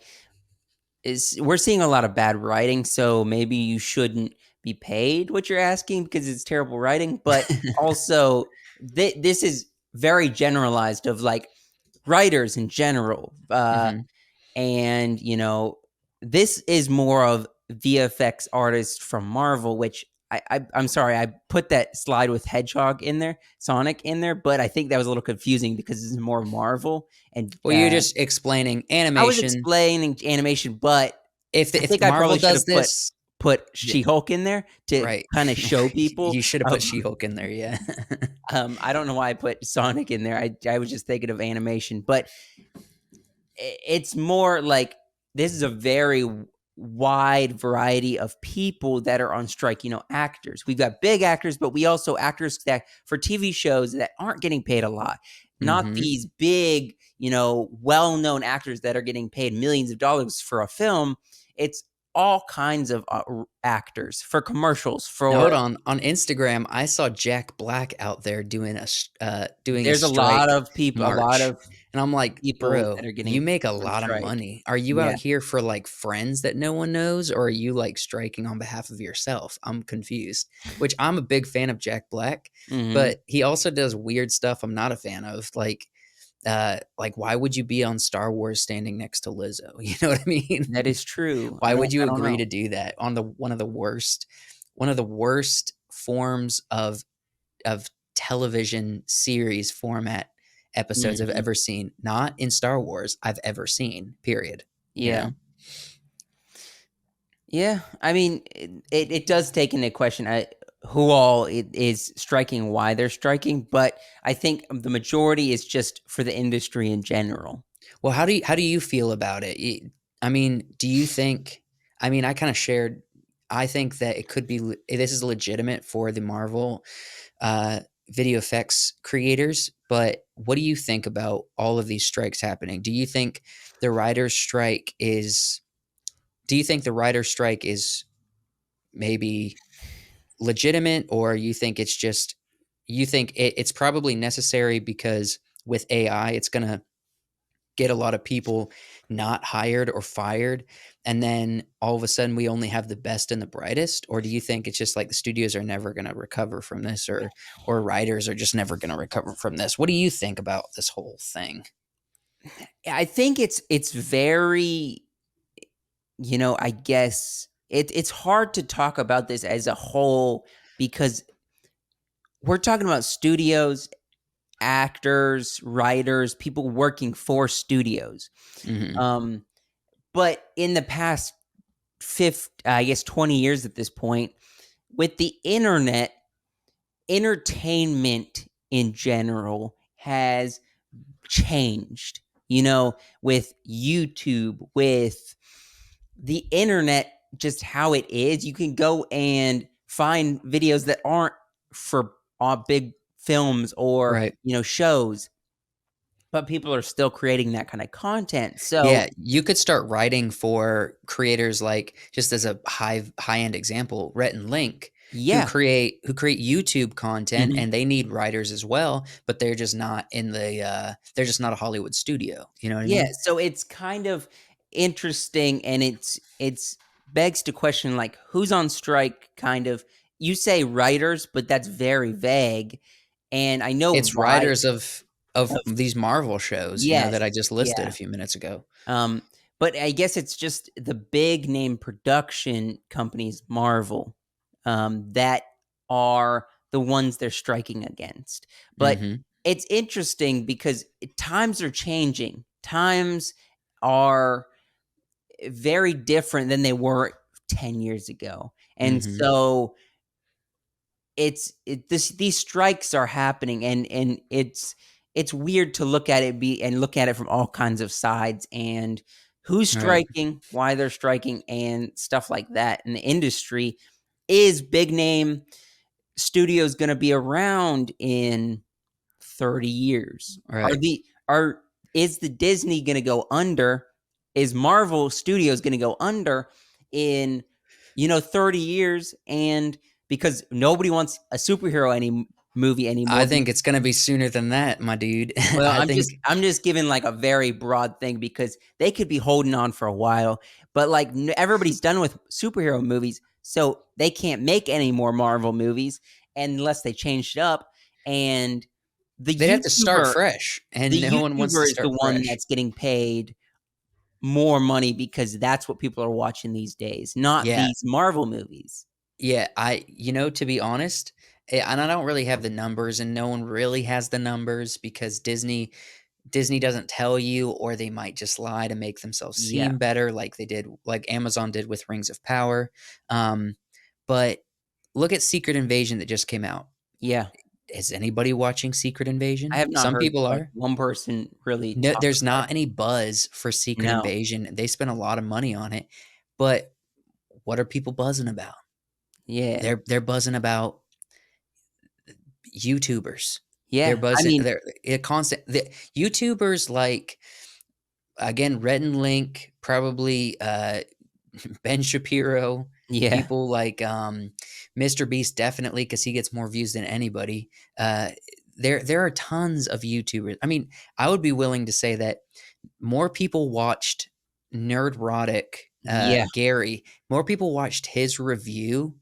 is we're seeing a lot of bad writing, so maybe you shouldn't be paid what you're asking because it's terrible writing, but also this is very generalized of like writers in general. Mhm. And this is more of VFX artists from Marvel, which I'm sorry, I put that slide with Hedgehog in there, Sonic in there, but I think that was a little confusing because this is more Marvel, and Well, you're just explaining I was animation. explaining animation, but I If think I Marvel probably should does have put this, She Hulk in there to right. kind of show people. You should have put She-Hulk in there, yeah. I don't know why I put Sonic in there. I was just thinking of animation, but it's more like this is a very wide variety of people that are on strike. Actors. We've got big actors, but we also actors that for TV shows that aren't getting paid a lot. Not Mhm. these big, well-known actors that are getting paid millions of dollars for a film. It's all kinds of actors for commercials. Now For hold on Instagram, I saw Jack Black out there doing a there's a lot strike of people, a lot march, of and I'm like, people that "Bro, are you getting make a on lot of strike. money. Are you out Yeah. here for, like, friends that no one knows, or are you, like, striking on behalf of yourself?" I'm confused, which I'm a big fan of Jack Black, Hmm. but he also does weird stuff I'm not a fan of, like, why would you be on Star Wars standing next to Lizzo? You know what I mean? That is true. Why would you I don't agree know. to do that on the one of the worst forms of television series format episodes I've Mhm. ever seen? Not in Star Wars, I've ever seen, period, you Yeah. know? Yeah. I mean, it does take into question who all it is striking, why they're striking, but I think the majority is just for the industry in general. Well, how do you feel about it? I mean, do you think, I mean, I kinda shared I think that it could be this is legitimate for the Marvel video effects creators, but what do you think about all of these strikes happening? Do you think the writer's strike is do you think the writer's strike is maybe legitimate, or you think it's just you think it's probably necessary because with AI it's going to get a lot of people not hired or fired, and then all of a sudden we only have the best and the brightest? Or do you think it's just like the studios are never going to recover from this, or writers are just never going to recover from this? What do you think about this whole thing? I think it's very, I guess it's hard to talk about this as a whole because we're talking about studios, actors, writers, people working for studios. Mhm. Um, but in the past 20 years at this point, with the internet, entertainment in general has changed. With YouTube, with the internet, just how it is, you can go and find videos that aren't for big films or Right. shows, but people are still creating that kind of content. So Yeah, you could start writing for creators like just as a high-end example, Rhett and Link, yeah. who create YouTube content, Mhm. and they need writers as well, but they're just not a Hollywood studio. You know what I Yeah, mean? so it's kind of interesting, and it's begs to question, like, who's on strike, kind of. You say writers, but that's very vague, and I know It's why. writers of these Marvel shows, that I Yes, just listed yeah. a few minutes ago. Um, but I guess it's just the big name production companies, Marvel, that are the ones they're striking against. But Mhm. it's interesting because times are changing. Times are very different than they were 10 years ago. And Mhm. so these strikes are happening, and it's weird to look at it from all kinds of sides, and who's Right. striking, why they're striking, and stuff like that. And the industry is big name studios going to be around in 30 years? Right. Are Is the Disney going to go under? Is Marvel Studios going to go under in 30 years? And because nobody wants a superhero movie I anymore. think it's gonna be sooner than that, my dude. Well, I think I'm just giving like a very broad thing because they could be holding on for a while, but like everybody's done with superhero movies, so they can't make any more Marvel movies unless they change it up. And the they'd have to start YouTuber, fresh, the and no one wants to YouTuber is the start one fresh. that's getting paid more money because that's what people are watching these days, not Yeah. these Marvel movies. Yeah, to be honest, and I don't really have the numbers, and no one really has the numbers because Disney doesn't tell you, or they might just lie to make themselves Yeah, seem better, like Amazon did with Rings of Power. Um, but look at Secret Invasion that just came out. yeah. Is anybody watching Secret I Invasion? have not Some heard people like are. one person really No, talk there's about it. not any buzz for Secret No. Invasion. They spent a lot of money on it, but what are people buzzing about? Yeah. They're buzzing about YouTubers. They're Yeah. I buzzing. mean, They're a constant. The YouTubers like again, Red and Link, probably Ben Shapiro, yeah. people like Mr. Beast, definitely because he gets more views than anybody. Uh, there are tons of YouTubers. I mean, I would be willing to say that more people watched Nerdrotic Yeah. Gary. More people watched his review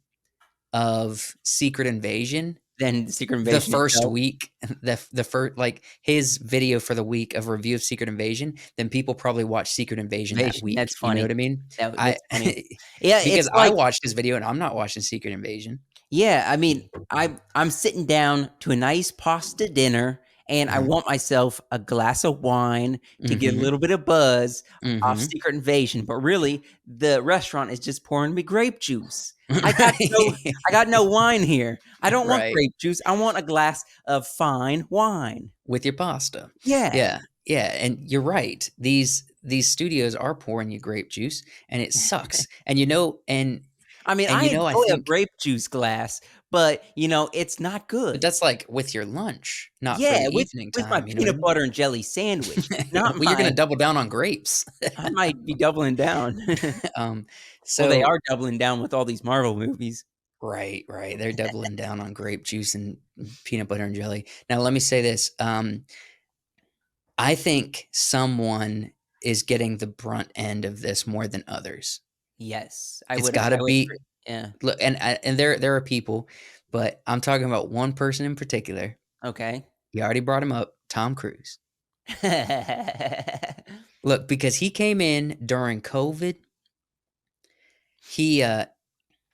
of Secret Invasion Than Secret the Invasion first itself. week, the first like his video for the week of review of Secret Invasion, then people probably watched Secret Invasion that Invasion, week. that's You know what funny. I mean? I That's funny. Yeah, because it's I like, watched his video and I'm not watching Secret Invasion. yeah, I mean, I'm sitting down to a nice pasta dinner, and I Uh-huh. want myself a glass of wine to get a Mhm. little bit of buzz off Mhm. Secret Invasion, but really, the restaurant is just pouring me grape juice. Right. I got no wine here. I don't want Right. grape juice. I want a glass of fine wine. With your pasta. Yeah. Yeah. Yeah, and you're right. These studios are pouring you grape juice and it sucks. And I mean, And, I you know, I enjoy a think grape juice glass, but, it's not but good. that's, like, with your lunch, not for Yeah, the with evening my time, you know what I peanut mean? butter and jelly sandwich, but not Well, you're my gonna double down on grapes. I might be doubling down. Um, Well, they so are doubling down with all these Marvel movies. right, right, they're doubling down on grape juice and peanut butter and jelly. Now, let me say this, I think someone is getting the brunt end of this more than others. Yes, It's gotta I would agree. be Yeah, look, and there are people, but I'm talking about one person in particular. okay. You already brought him up, Tom Cruise. Look, because he came in during COVID, he, uh,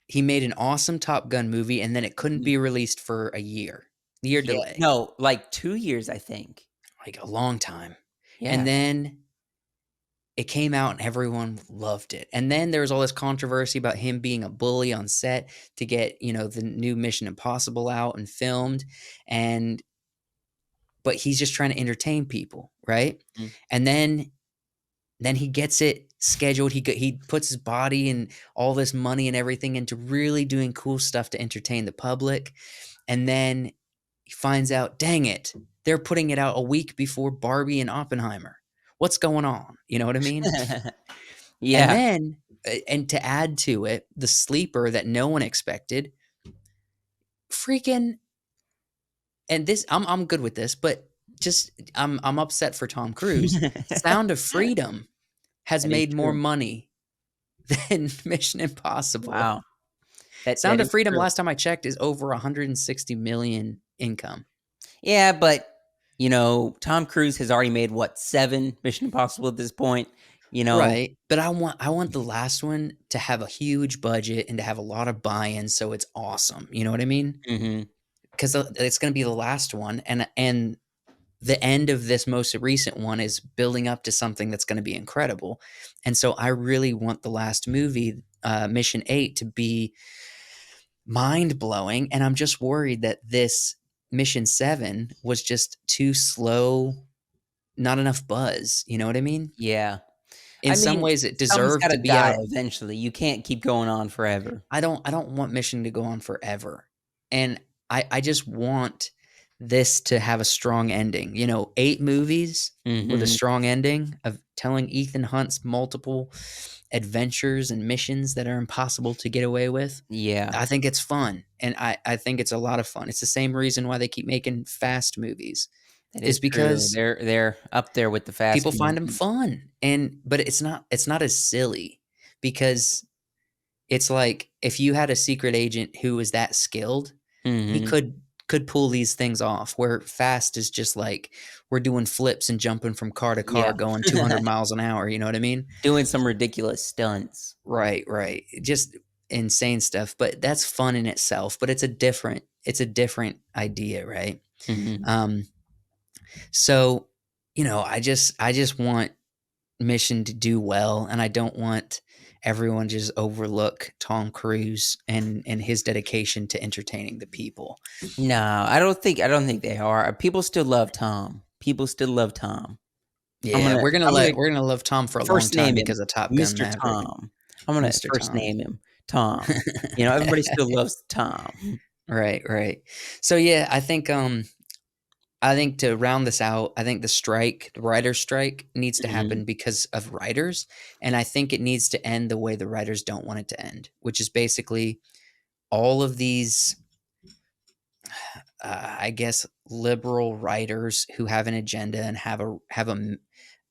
he made an awesome Top Gun movie, and then it couldn't Mhm. be released for a year Yeah, delay, no, like 2 years, I think. like a long time. And Yeah. then it came out and everyone loved it. And then there was all this controversy about him being a bully on set to get, the new Mission Impossible out and filmed. And but he's just trying to entertain people, right? Mm. And then he gets it scheduled. He puts his body and all this money and everything into really doing cool stuff to entertain the public. And then he finds out, dang it, they're putting it out a week before Barbie and Oppenheimer. What's going on? You know what I mean? And Yeah. then, and to add to it, the sleeper that no one expected, freaking, and this, I'm good with this, but just I'm upset for Tom Cruise. Sound of Freedom has That is made more true. money than Mission Impossible. Wow. That Sound of is Freedom, true. last time I checked, is over 160 million income. Yeah, but, Tom Cruise has already made, what, 7 Mission Impossible at this point, you know? Right, but I want the last one to have a huge budget and to have a lot of buy-in, so it's awesome, you know what I mean? Mhm. 'Cause, it's gonna be the last one, and the end of this most recent one is building up to something that's gonna be incredible, and so I really want the last movie, Mission 8, to be mind-blowing, and I'm just worried that this Mission 7 was just too slow, not enough buzz, you know what I mean? Yeah. In I some mean, ways, it something's deserved gotta to be die out. eventually. You can't keep going on forever. I don't want Mission to go on forever, and I just want this to have a strong ending, 8 movies with a Mhm. strong ending of telling Ethan Hunt's multiple adventures and missions that are impossible to get away with. Yeah. I think it's fun, and I think it's a lot of fun. It's the same reason why they keep making fast movies, That is is true. because They're up there with the Fast people find them movies. fun, but it's not as silly because it's like if you had a secret agent who was that skilled, he Mhm. could pull these things off, where Fast is just like, we're doing flips and jumping from car to Yeah. car going 200 miles an hour, you know what I mean? Doing some ridiculous stunts. Right, right. Just insane stuff, but that's fun in itself, but it's a different idea, right? Mhm. Um, so, I just want Mission to do well, and I don't want everyone to just overlook Tom Cruise and his dedication to entertaining the people. No, I don't think they are. People still love Tom. People still love Tom. Yeah, I'm gonna we're gonna love Tom for a long first time name him because of Top Gun Mr. Maverick, Tom. I'm gonna Mr. first Tom. name him Tom. Everybody still loves Tom. Right, right. So yeah, I think to round this out, I think the writer's strike needs to Mhm. happen because of writers, and I think it needs to end the way the writers don't want it to end, which is basically all of these, I guess, liberal writers who have an agenda and have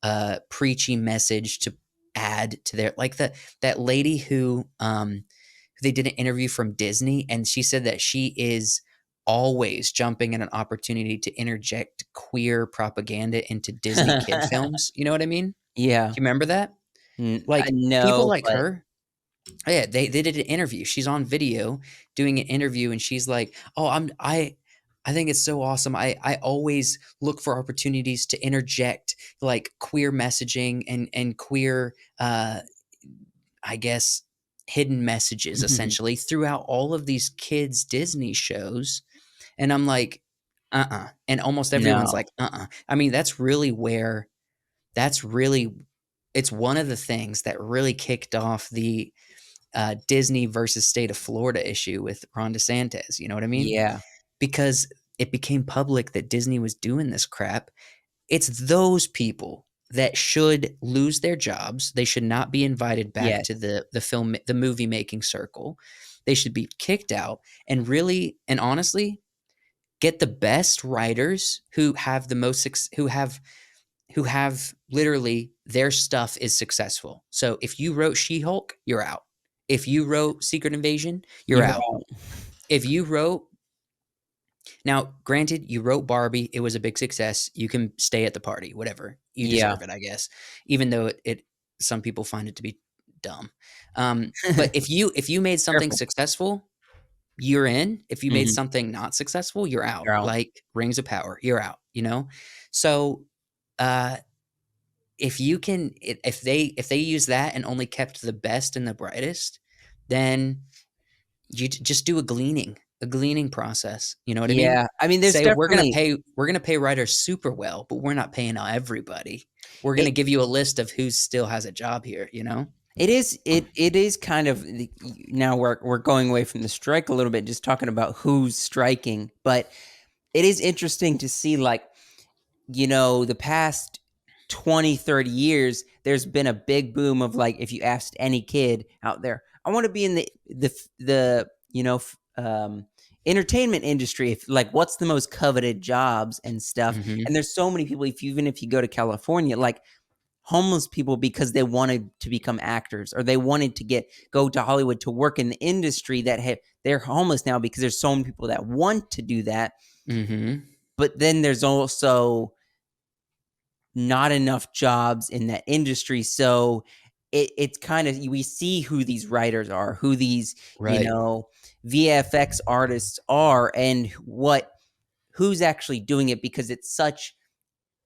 a preachy message to add to their, like, that lady who they did an interview from Disney, and she said that she is always jumping at an opportunity to interject queer propaganda into Disney kid films. You know what I mean? Do Yeah. you remember that? I Like, people know, like but her. Oh, yeah, they did an interview. She's on video doing an interview, and she's like, "Oh, I think it's so awesome. I always look for opportunities to interject, like, queer messaging and queer, I guess, hidden messages essentially throughout all of these kids' Disney shows." And I'm like, "Uh-uh." And almost everyone's no. like, "Uh-uh." I mean, that's really it's one of the things that really kicked off the Disney versus state of Florida issue with Ron DeSantis. You know what I mean? Yeah. Because it became public that Disney was doing this crap. It's those people that should lose their jobs. They should not be invited back to Yes. the movie making circle. They should be kicked out and really and honestly get the best writers who have the most who have literally their stuff is successful. So if you wrote She-Hulk, you're out. If you wrote Secret Invasion, you're You're out. out. If you wrote Now, granted, you wrote Barbie, it was a big success. You can stay at the party, whatever. You Yeah. deserve it, I guess. Even though it some people find it to be dumb. But if you made something Careful. successful, you're in. If you made Mhm. something not successful, you're out. You're out. Like Rings of Power, you're out, you know? So, uh if you can if they use that and only kept the best and the brightest, then you just do a gleaning process. You know what I mean? Yeah. I mean, there's Say definitely we're gonna pay writers super well, but we're not paying everybody. We're gonna it give you a list of who still has a job here. You know? it is kind of now we're going away from the strike a little bit, just talking about who's striking, but it is interesting to see, like, the past 20, 30 years, there's been a big boom of, like, if you asked any kid out there, I want to be in the entertainment industry. If, like, what's the most coveted jobs and stuff. Hmm. And there's so many people, even if you go to California, like homeless people, because they wanted to become actors or they wanted to go to Hollywood to work in the industry, they're homeless now because there's so many people that want to do that. Hmm. But then there's also not enough jobs in that industry. So it's kind of, we see who these writers are, who these, Right. VFX artists are, and who's actually doing it, because it's such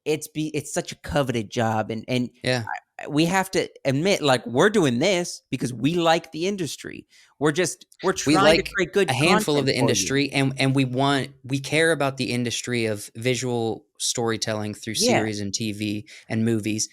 a coveted job. And Yeah. we have to admit, like, we're doing this because we like the industry. We're We trying to like create a good handful of content the for you. industry, and we care about the industry of visual storytelling through Yeah. series and TV and movies.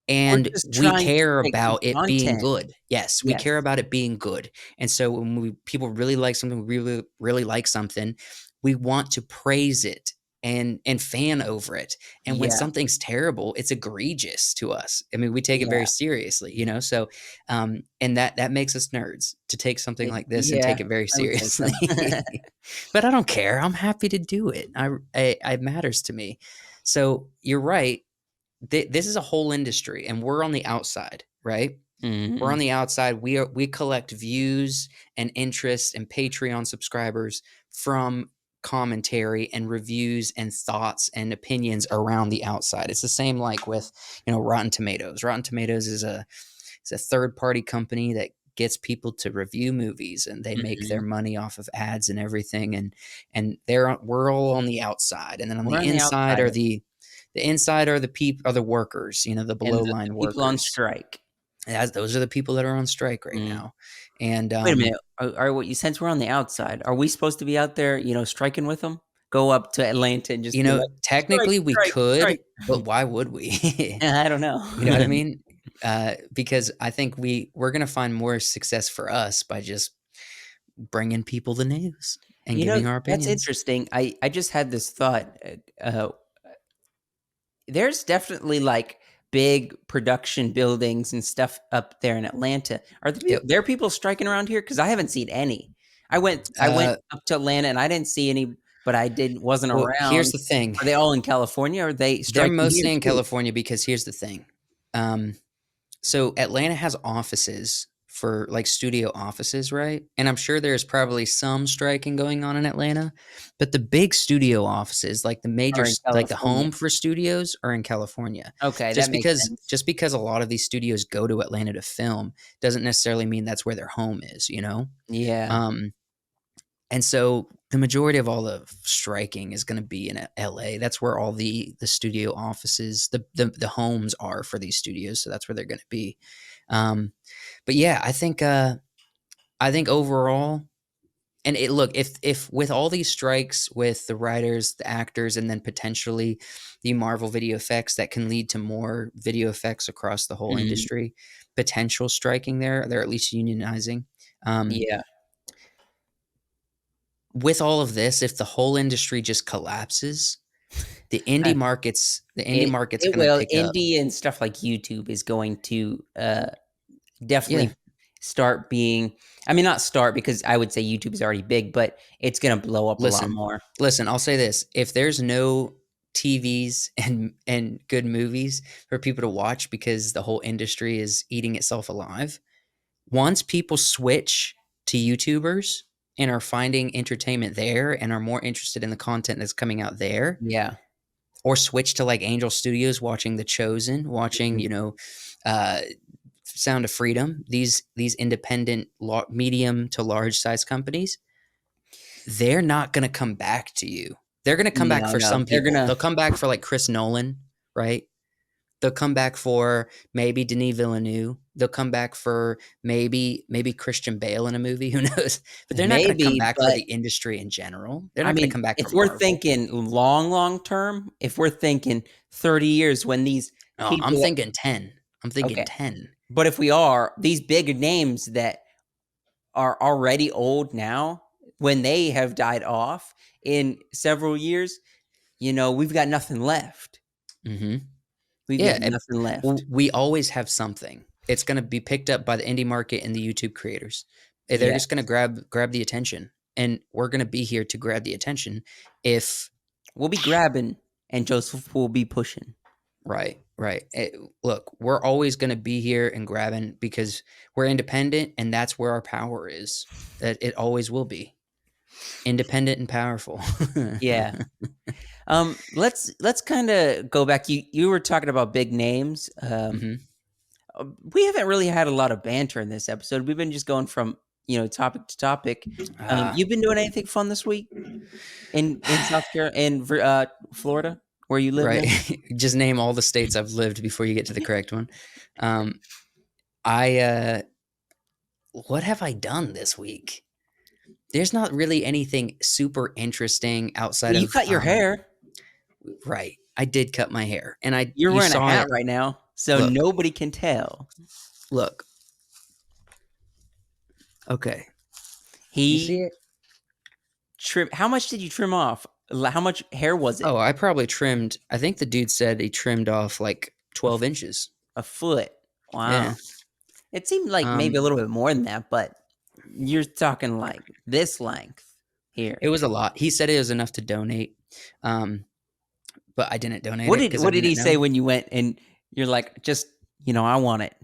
We're And just we trying to care create good about it being content. good. Yes, we Yes. care about it being good. And so when people really like something, really really like something, we want to praise it and fan over it. And when Yeah. something's terrible, it's egregious to us. I mean, we take it Yeah. very seriously, you know? So and that makes us nerds to take something like this and Yeah, take it very I would say so. seriously. But I don't care. I'm happy to do it. It matters to me. So you're right, this is a whole industry and we're on the outside, right? We're on Mhm. the outside. We collect views and interest and Patreon subscribers from commentary and reviews and thoughts and opinions around the outside. It's the same like with, Rotten Tomatoes. Rotten Tomatoes is a third party company that gets people to review movies and they make their Mhm. money off of ads and everything, and we're all on the outside, and then on We're the on the inside outside are of it, the inside are the workers, the and below the line people on workers. strike. As those are the people that are on strike right Mm. now. And Wait a minute, are what you since we're on the outside, are we supposed to be out there, striking with them? Go up to Atlanta and just be like, "Strike, technically we strike, could, strike." but why would we? I don't know. You know what I mean? Because I think we're gonna find more success for us by just bringing people the news and You know, giving our that's opinions. interesting. I just had this thought, there's definitely, like, big production buildings and stuff up there in Atlanta. Are Yep. there people striking around here? Because I haven't seen any. I went Uh, up to Atlanta and I didn't see any, but I didn't wasn't well, here's around. the thing. Are they all in California, or are they They're striking here mostly in too? California because here's the thing. Um, So Atlanta has offices for like studio offices, right? And I'm sure there's probably some striking going on in Atlanta, but the big studio offices, like Are in like the California. home for studios, are in California. Okay, that makes sense. Just because a lot of these studios go to Atlanta to film doesn't necessarily mean that's where their home is, you know? Yeah. Um, and so the majority of all the striking is going to be in LA. That's where all the studio offices, the homes are for these studios. So that's where they're going to be. Um, but yeah, I think overall And look, if with all these strikes with the writers, the actors, and then potentially the Marvel video effects that can lead to more video effects across the whole Mhm. industry, potential striking there, they're at least unionizing. Um, Yeah. with all of this, if the whole industry just collapses, Uh, the indie it market's it gonna will. pick up. Indie and stuff like YouTube is going to, Yeah, definitely start being, I mean, not start because I would say YouTube is already big, but it's gonna blow up a lot listen, more. listen. I'll say this: if there's no TVs and good movies for people to watch because the whole industry is eating itself alive, once people switch to YouTubers and are finding entertainment there and are more interested in the content that's coming out there, Yeah. or switch to like Angel Studios, watching The Chosen, watching, Mhm. uh, Sound of Freedom, these independent medium to large size companies, they're not going to come back to you. They're going to come back No, for no, some they're people. gonna They'll come back for like Chris Nolan, right? They'll come back for maybe Denis Villeneuve. They'll come back for maybe Christian Bale in a movie. Who knows? But they're not going to come maybe, back for but the industry in general. They're I not going to mean, come back for if we're Marvel. thinking long term, if we're thinking 30 years when these No, I'm people, thinking 10. I'm thinking okay, 10. but if we are, these big names that are already old now, when they have died off in several years, we've got nothing left. Hmm. We've got Yeah, nothing left. we always have something. It's going to be picked up by the indie market and the YouTube creators. They're Yeah. just going to grab the attention, and we're going to be here to grab the attention. If We'll be grabbing and Joseph will be pushing. right, right. Look, we're always going to be here and grabbing because we're independent, and that's where our power is. That it always will be independent and powerful. Yeah. Let's kind of go back. You were talking about big names. Hmm. We haven't really had a lot of banter in this episode. We've been just going from topic to topic. Uh, You've been doing anything fun this week in South Carolina, Florida, where you live right. now? Just name all the states I've lived before you get to the correct one. Um, I what have I done this week? There's not really anything super interesting outside Well, you of cut your hair. right. I did cut my hair, and You're you wearing a saw hat it. right now, so Look, nobody can tell. look. Okay, you see He it? trim. How much did you trim off? How much hair was it? Oh, I probably trimmed. I think the dude said he trimmed off like A, 12 inches. a foot. Yeah. Wow. It seemed like maybe Um, a little bit more than that, but you're talking like this length here. it was a lot. He said it was enough to donate. Um, but I didn't donate What it did because I what did didn't he say know. when you went and you're like, just I want it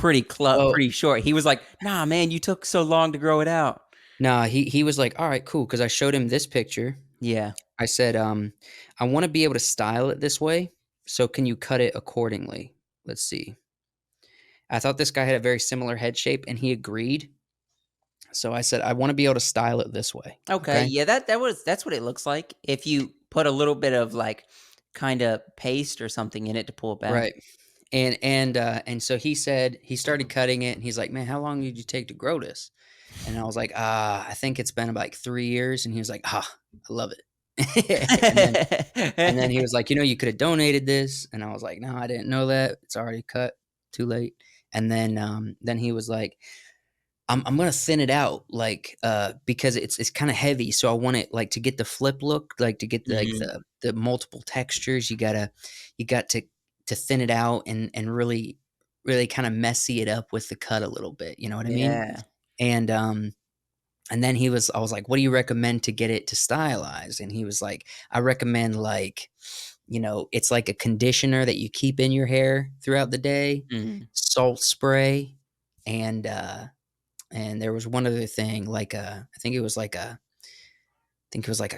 Well, pretty short. He was like, nah, man, you took so long to grow it out. nah, he was like, all right, cool. Because I showed him this picture. Yeah. I said, I want to be able to style it this way. So can you cut it accordingly? Let's see. I thought this guy had a very similar head shape and he agreed. So I said, I want to be able to style it this way. Okay. Okay. Yeah, that's what it looks like. If you put a little bit of like kind of paste or something in it to pull it back. Right. And so he said he started cutting it and he's like, man, how long did you take to grow this? And I was like, I think it's been about like 3 years. And he was like, I love it. and then he was like, you could have donated this. And I was like, no, I didn't know that. It's already cut. Too late. And then he was like, I'm gonna thin it out, like, because it's kind of heavy. So I want it like to get the flip look, like to get like Mhm. the multiple textures. You got to thin it out and really kind of messy it up with the cut a little bit. You know what I mean? Yeah. And and then I was like, what do you recommend to get it to stylize? And he was like, I recommend like, it's like a conditioner that you keep in your hair throughout the day, Mhm. salt spray, and there was one other thing, like I think it was like a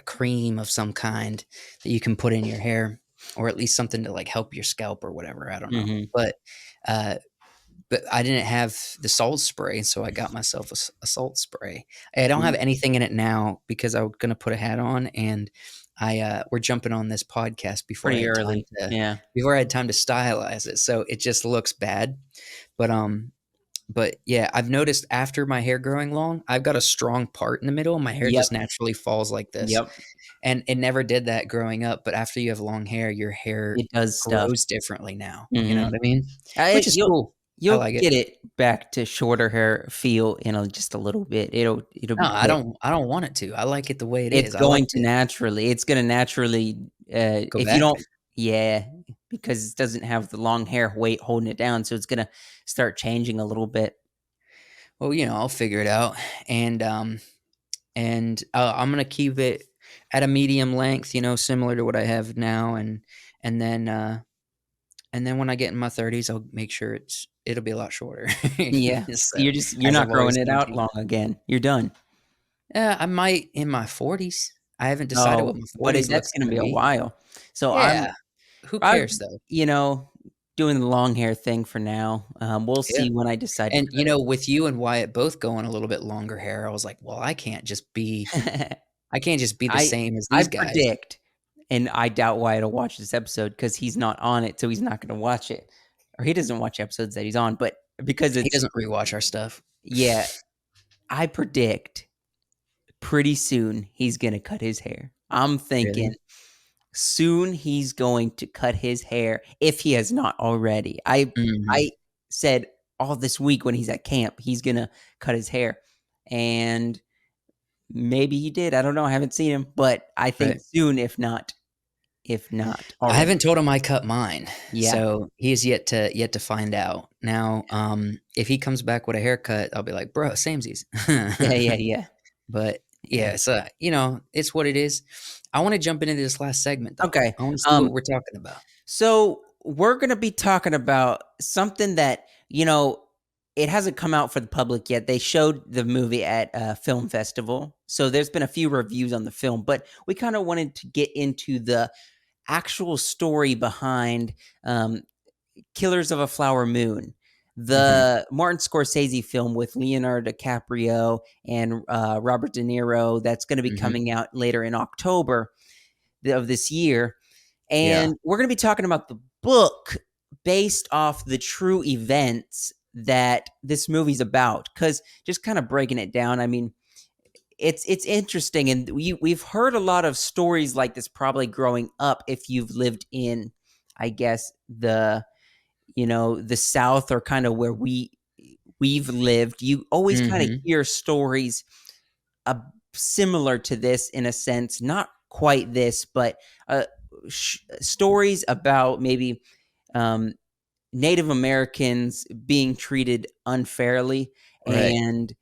cream of some kind that you can put in your hair, or at least something to like help your scalp or whatever. I don't know, Mhm. uh, but I didn't have the salt spray, so I got myself a salt spray. I don't have Mm. anything in it now because I was gonna put a hat on, and we're jumping on this podcast Pretty early. Yeah. before I had time to stylize it, so it just looks bad. But But yeah, I've noticed after my hair growing long, I've got a strong part in the middle, and my hair Yep. just naturally falls like this. Yep. And it never did that growing up, but after you have long hair, your hair It does stuff. grows differently now. You know Mhm. what I mean? I Which is you'll cool. I you'll like it. get it back to shorter hair feel in just a little bit. It'll No, be quick. I don't want it to. I like it the way it It's is. I like going to to naturally. It's gonna naturally, go if you back. don't, yeah, because it doesn't have the long hair weight holding it down, so it's gonna start changing a little bit. Well, I'll figure it out, and I'm gonna keep it at a medium length, similar to what I have now, and then and then when I get in my 30s, I'll make sure it'll be a lot shorter. Yeah. So, You're as not I've growing always it out thinking, long again. You're done. I might in my 40s. I haven't decided what Oh, my but 40s that's looks gonna gonna be a be. while. So Yeah, who I'm, cares though? you know, doing the long hair thing for now. We'll Yeah. see when I decide to And, cut with you and Wyatt both going a little bit longer hair, I was like, "Well, it. I can't just be the I same as I these guys." predict, and I doubt Wyatt will watch this episode because he's not on it, so he's not gonna watch it. Or he doesn't watch episodes that he's on, but because He it's, doesn't rewatch our stuff. yeah, I predict pretty soon he's gonna cut his hair. I'm thinking Really? soon he's going to cut his hair if he has not already. I Mhm. said all this week when he's at camp, he's gonna cut his hair. And maybe he did. I don't know. I haven't seen him, but I think Right. soon, if not I already. haven't told him I cut mine, Yeah. so he is yet to find out. Now, if he comes back with a haircut, I'll be like, "Bro, samesies." Yeah, yeah, yeah, But, yeah. yeah, so, it's what it is. I wanna jump into this last segment, though. Okay. I wanna see Um, what we're talking about. so we're gonna be talking about something that, it hasn't come out for the public yet. They showed the movie at a film festival. So there's been a few reviews on the film, but we kind of wanted to get into the actual story behind um, Killers of a Flower Moon, Mhm, the Martin Scorsese film with Leonardo DiCaprio and Robert De Niro that's going to be mhm. coming out later in October of this year. Yeah. And we're going to be talking about the book based off the true events that this movie's about. Because just kind of breaking it down, I mean, it's interesting, and we've heard a lot of stories like this probably growing up if you've lived in, I guess, the South, or kind of where we've lived. You always kind of Mhm. hear stories uh, similar to this in a sense, not quite this, but uh, stories about maybe um, Native Americans being treated unfairly Right. and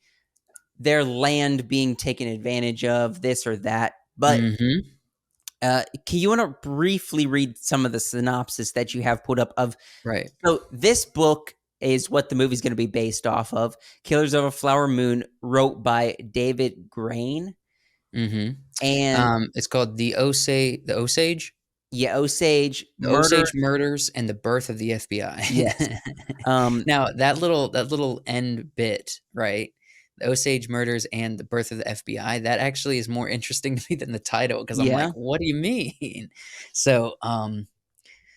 their land being taken advantage of, this or that. But Mhm. can you want to briefly read some of the synopsis that you have put up of? Right. So this book is what the movie's going to be based off of. Killers of a Flower Moon, wrote by David Grain. Mhm. And It's called the Osage? yeah, Osage The Murder. Osage Murders and the Birth of the FBI. Yes. Um, Now, that little end bit, right? The Osage Murders and the Birth of the FBI, that actually is more interesting to me than the title, because 'cause I'm yeah, like, "What do you mean?" So,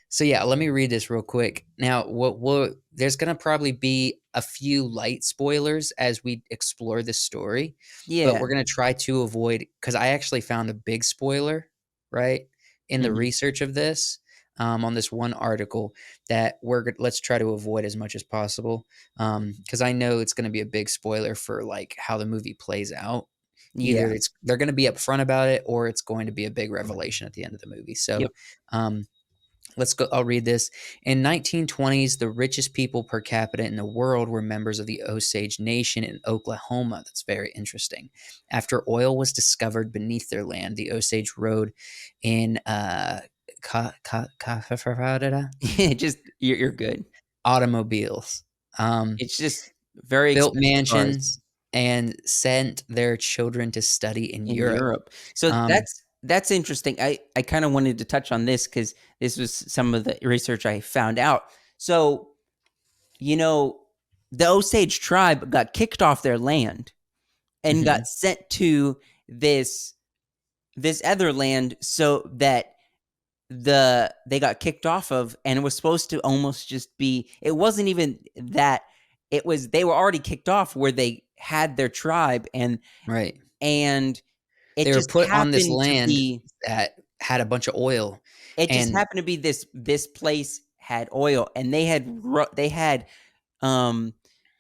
so yeah, let me read this real quick. Now, what there's gonna probably be a few light spoilers as we explore this story, but yeah. we're gonna try to avoid, because I actually found a big spoiler, right, in the Mhm. research of this, on this one article that let's try to avoid as much as possible, because I know it's gonna be a big spoiler for like how the movie plays out. Either Yeah. they're gonna be upfront about it, or it's going to be a big revelation at the end of the movie. So, Yep. um, let's go. I'll read this. In 1920s, the richest people per capita in the world were members of the Osage Nation in Oklahoma. That's very interesting. After oil was discovered beneath their land, the Osage rode in Just you're good. automobiles, It's just very built expensive cars mansions, and sent their children to study in in Europe. Europe. So Um, that's interesting. I kind of wanted to touch on this because this was some of the research I found out. So, you know, the Osage tribe got kicked off their land and got mhm, sent to this this other land so that they got kicked off of, and it was supposed to almost just be, it wasn't even that they were already kicked off where they had their tribe, Right. and They it were just put on this happened to land be that had a bunch of oil, and this place had oil, and they had um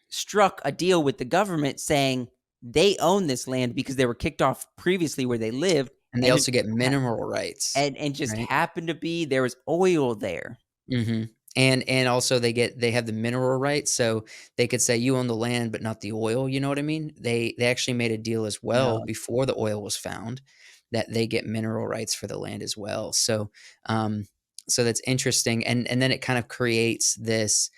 struck a deal with the government saying they own this land because they were kicked off previously where they lived, they and it also get ha- mineral rights, and just right? happened to be there was oil there. Mhm. And also they have the mineral rights, so they could say, "You own the land, but not the oil," you know what I mean? They actually made a deal as well No. before the oil was found that they get mineral rights for the land as well. Um, so that's interesting, and then it kind of creates this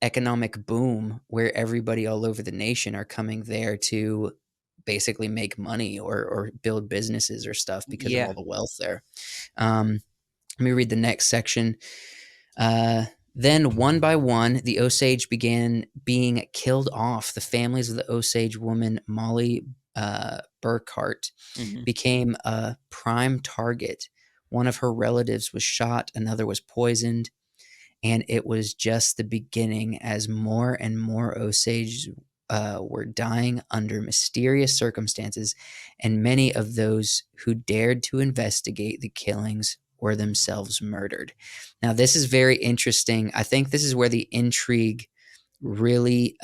economic boom where everybody all over the nation are coming there to basically make money or build businesses or stuff because of Yeah. all the wealth there. Um, Let me read the next section. Uh, then, one by one, the Osage began being killed off. The families of the Osage woman, Molly Burkhart, Mhm. became a prime target. One of her relatives was shot, another was poisoned, and it was just the beginning as more and more Osage were dying under mysterious circumstances, and many of those who dared to investigate the killings were themselves murdered. Now, this is very interesting. I think this is where the intrigue really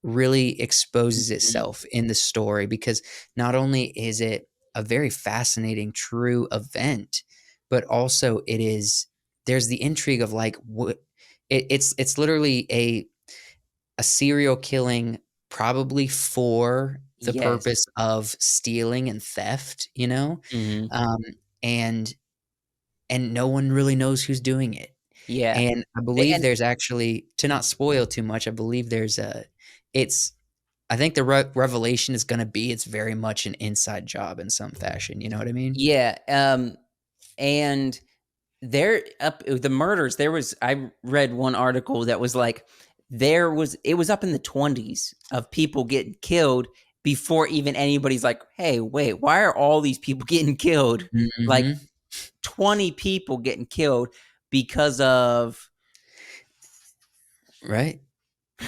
really exposes Mhm. itself in the story, because not only is it a very fascinating true event, but also there's the intrigue of like what it's literally a serial killing, probably for the Yes. purpose of stealing and theft, Mhm. um, and no one really knows who's doing it. Yeah. And I believe And there's actually, to not spoil too much, I believe it's I think the revelation is gonna be it's very much an inside job in some fashion, you know what I mean? yeah, and there up the murders, I read one article that was like it was up in the 20s of people getting killed before even anybody's like, "Hey, wait, why are all these people getting killed?" Like Mhm. 20 people getting killed because of Right.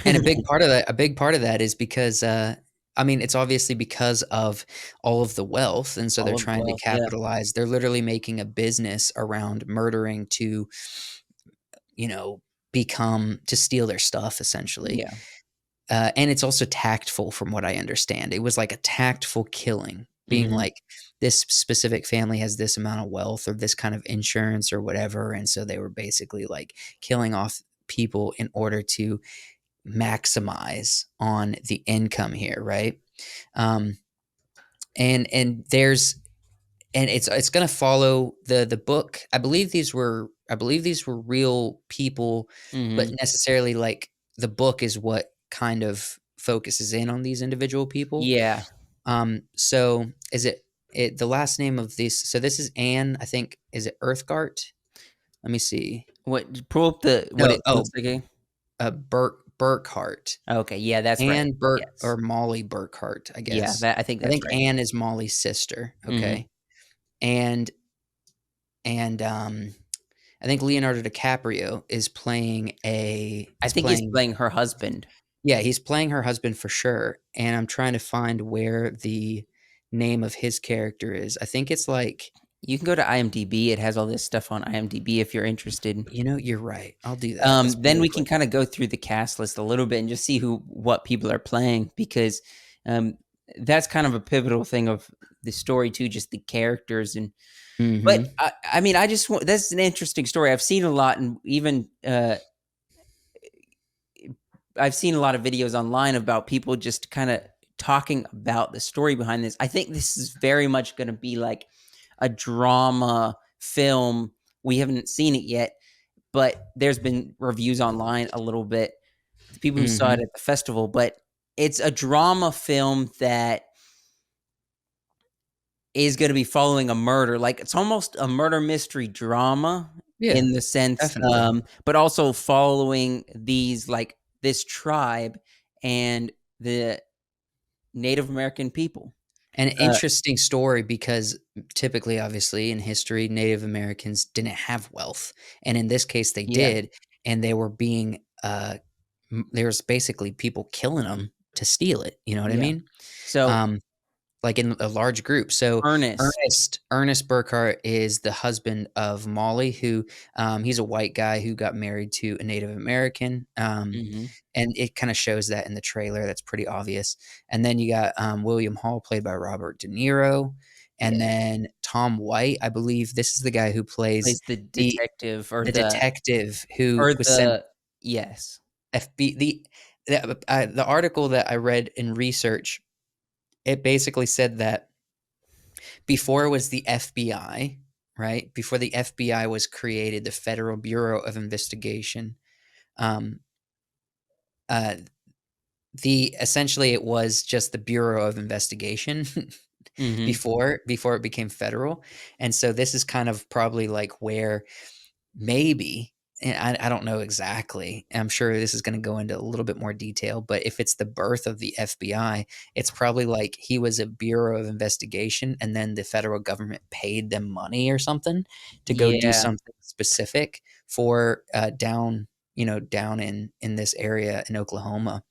And a big part of that is because, I mean, it's obviously because of all of the wealth, and so they're all of the trying to wealth. Yeah. capitalize. They're literally making a business around murdering to, you know, to steal their stuff essentially. Yeah. And it's also tactful from what I understand. It was like a tactful killing, being Mhm. like, this specific family has this amount of wealth or this kind of insurance or whatever, and so they were basically, like, killing off people in order to maximize on the income here, right? Um, and there's and it's gonna follow the book. I believe these were real people, but Mhm. necessarily, like, the book is what kind of focuses in on these individual people. Yeah. So is the last name of this, so this is Anne, I think, is it Earthgart? Let me see. Pull up the what No, it looks like again? Burkhart. Okay, yeah, that's right. Anne Burke Yes. or Molly Burkhart, I Yeah, guess. that I think I that's think right. Anne is Molly's sister, Mhm. okay? And and, I think Leonardo DiCaprio I is think he's playing, playing her husband. yeah, he's playing her husband for sure, and I'm trying to find where the name of his character is. I think it's like, You can go to IMDb, it has all this stuff on IMDb if you're interested. you're right. I'll do that. Let's Then really we can quick. kinda go through the cast list a little bit and just see what people are playing because, um, that's kind of a pivotal thing of the story too, just the characters but Mhm. I mean, I just want that's an interesting story. I've seen a lot and even, I've seen a lot of videos online about people just kinda talking about the story behind this. I think this is very much gonna be like a drama film. We haven't seen it yet, but there's been reviews online a little bit, the people who saw it Mhm. at the festival, but it's a drama film that is gonna be following a murder, like, it's almost a murder mystery drama Yeah, in the sense, definitely. but also following this tribe and the Native American people. An Uh, interesting story because typically, obviously, in history, Native Americans didn't have wealth, and in this case, they yeah, did, and they were being, there's basically people killing them to steal it. You know what I Yeah. mean? So Um, like in a large group. So Ernest. Ernest Burkhart is the husband of Molly, who he's a white guy who got married to a Native American. Mhm. And it kind of shows that in the trailer. That's pretty obvious. And then you got William Hall, played by Robert De Niro, and Yeah. then Tom White. I believe this is the guy who plays Plays the the detective or the detective who or was sent the yes. FB the article that I read in research, it basically said that before it was the FBI, right? Before the FBI was created, the Federal Bureau of Investigation, um, uh, the essentially it was just the Bureau of Investigation Mhm. before it became federal, and so this is kind of probably like where maybe, and I don't know exactly. I'm sure this is going to go into a little bit more detail, but if it's the birth of the FBI, it's probably like he was a Bureau of Investigation and then the federal government paid them money or something to go do Yeah. something specific for down in this area in Oklahoma.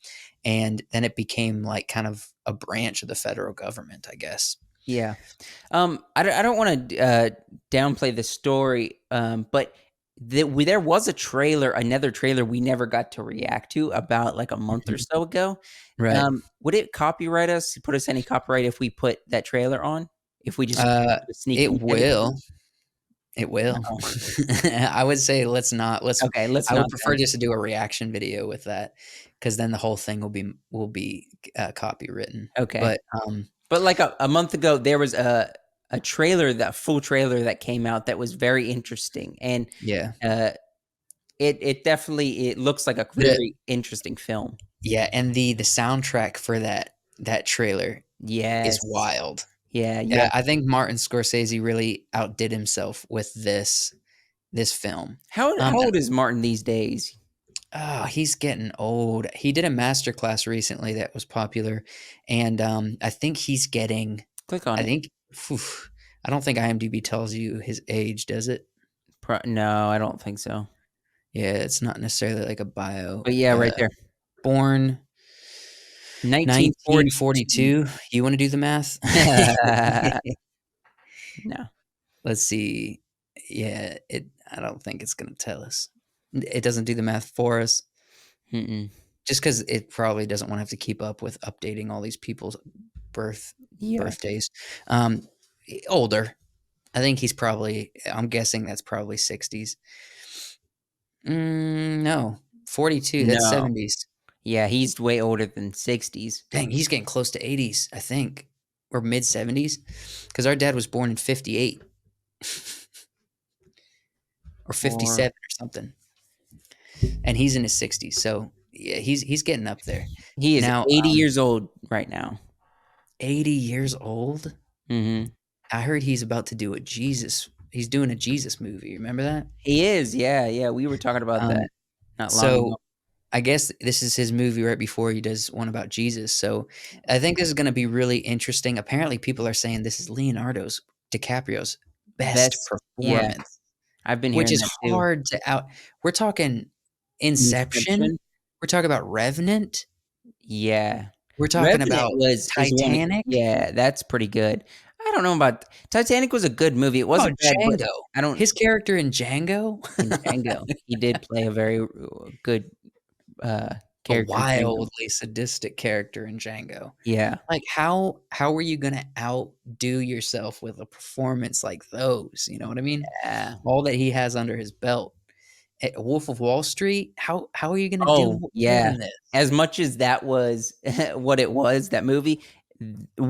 And then it became like kind of a branch of the federal government, I guess. Yeah. I don't wanna downplay the story, but there was a trailer, another trailer we never got to react to about, like, a month or Mhm. so ago. Right. Would it copyright us, put us any copyright if we put that trailer on? If we just Uh, put a sneak it peek at it? will. It will. No. I would say let's not. Okay, let's I would not prefer then. just to do a reaction video with that, because then the whole thing will be copywritten. Okay. But But, like, a month ago, there was a trailer, that full trailer that came out that was very interesting, and, yeah, uh, it definitely it looks like a the very interesting film. yeah, and the soundtrack for that trailer is Yes. wild. Yeah, yeah. Yeah, I think Martin Scorsese really outdid himself with this film. How old is Martin these days? Oh, he's getting old. He did a master class recently that was popular, and I think he's getting. Click on I it. think. Phew, I don't think IMDb tells you his age, does it? No, I don't think so. Yeah, it's not necessarily like a bio. But yeah, right there. Born 1942. 1942. You want to do the math? No. Let's see. Yeah, I don't think it's gonna tell us. It doesn't do the math for us, Mm-mm. just because it probably doesn't want to have to keep up with updating all these people's birth Yeah. birthdays. Um, older. I think he's probably. I'm guessing that's probably 60s. No, 42. That's No. 70s. Yeah, he's way older than 60s. Dang, he's getting close to 80s, I think, or mid 70s, because our dad was born in 58 or Or 57 or something, and he's in his 60s. So yeah, he's getting up there he is now. 80 years old right now. 80 years old. Mhm. I heard he's about to do a Jesus. He's doing a Jesus movie. Remember that? He is, yeah, yeah, we were talking about Um, that not long ago. so I guess this is his movie right before he does one about Jesus. So I think this is going to be really interesting. Apparently, people are saying this is Leonardo's DiCaprio's best Best yeah, performance, I've been which hearing is that too. hard to out. We're talking Inception. Inception? We're talking about Revenant. Yeah. We're talking Revenant about is one Titanic. yeah, that's pretty good. I don't know about Titanic was a good movie, it How wasn't about bad, but Django? I don't His character in Django, in Django, he did play a very good, uh, a character in Django. wildly sadistic character in Django. Yeah. Like, how are you gonna outdo yourself with a performance like those? You know what I mean? Yeah. All that he has under his belt. Wolf of Wall Street, how are you gonna do Oh, more yeah. than this? As much as that was what it was, that movie,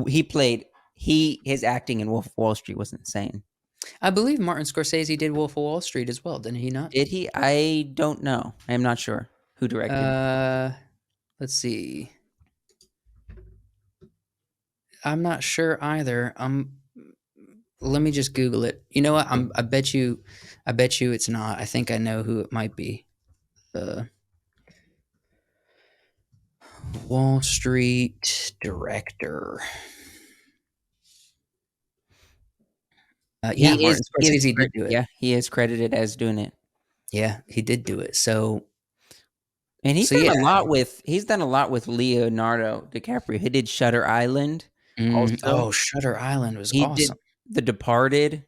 he played his acting in Wolf of Wall Street was insane. I believe Martin Scorsese did Wolf of Wall Street as well, didn't he not? Did he? I don't know. I am not sure who directed. Uh, let's see. I'm not sure either. Let me just Google it. You know what? I bet you it's not. I think I know who it might be. Uh, Wall Street director. Yeah, Martin He is Scorsese did do it. yeah, he is credited as doing it. Yeah, he did do it. So And So yeah, he's done a lot with Leonardo DiCaprio. He did Shutter Island also. oh, Shutter Island was He awesome. did The Departed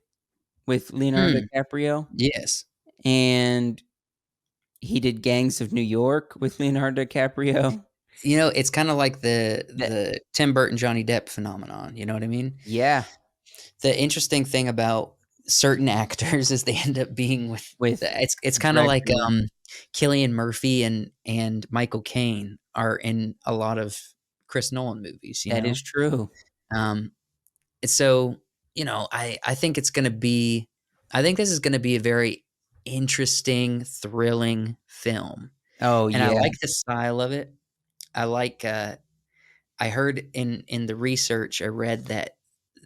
with Leonardo Hmm. DiCaprio, Yes. and he did Gangs of New York with Leonardo DiCaprio. You know, it's kind of like the That the Tim Burton Johnny Depp phenomenon. You know what I mean? yeah, The interesting thing about certain actors is they end up being with with it's kind of like Director Mark. Cillian Murphy and Michael Caine are in a lot of Chris Nolan movies. You That is know, true. um, so I think it's gonna be I think this is gonna be a very interesting, thrilling film, Oh, and I yeah. like the style of it. I like. I heard in the research I read that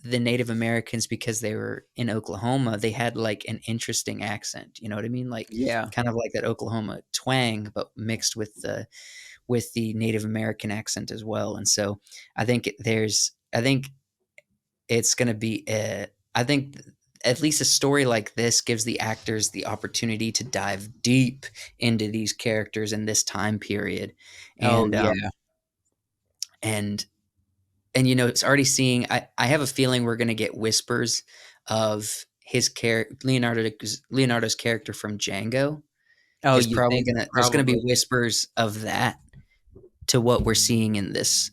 the Native Americans, because they were in Oklahoma, they had like an interesting accent. You know what I mean? Like Yeah. kind of like that Oklahoma twang, but mixed with the Native American accent as well. And so I think it's going to be I think at least a story like this gives the actors the opportunity to dive deep into these characters in this time period, Oh, and yeah. and it's already seeing. I have a feeling we're going to get whispers of his character, Leonardo's character from Django Oh, is you probably think? gonna. There's going to be Probably. whispers of that to what we're seeing in this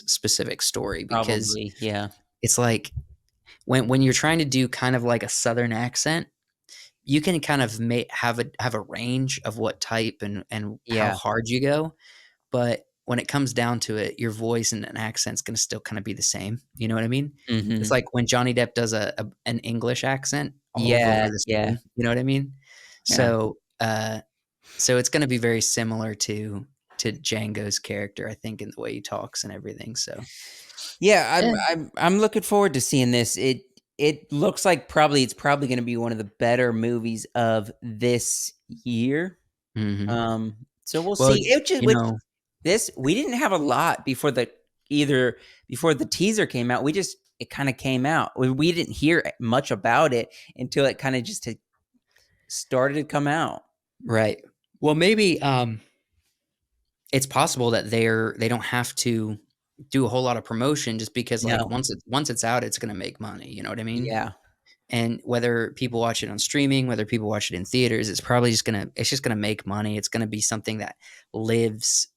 specific story, because Probably, yeah. it's like when you're trying to do kind of like a southern accent, you can kind of have a range of what type and how Yeah. hard you go. But when it comes down to it, your voice and an accent's gonna still kinda be the same, you know what I mean? It's Mhm. like when Johnny Depp does an English accent all of over Yeah, the yeah, same, you know what I mean? yeah. So, so it's gonna be very similar to Django's character, I think, in the way he talks and everything, so Yeah, I'm yeah. I'm I'm looking forward to seeing this. It looks like it's probably gonna be one of the better movies of this year. Mhm. So we'll Well, see. It just you with know this, we didn't have a lot before the teaser came out. It kinda came out. We didn't hear much about it until it kinda just had started to come out. right. Well, maybe, it's possible that they don't have to do a whole lot of promotion just because, like, No. once it's out, it's gonna make money, you know what I mean? Yeah. And whether people watch it on streaming, whether people watch it in theaters, it's just gonna make money. It's gonna be something that lives,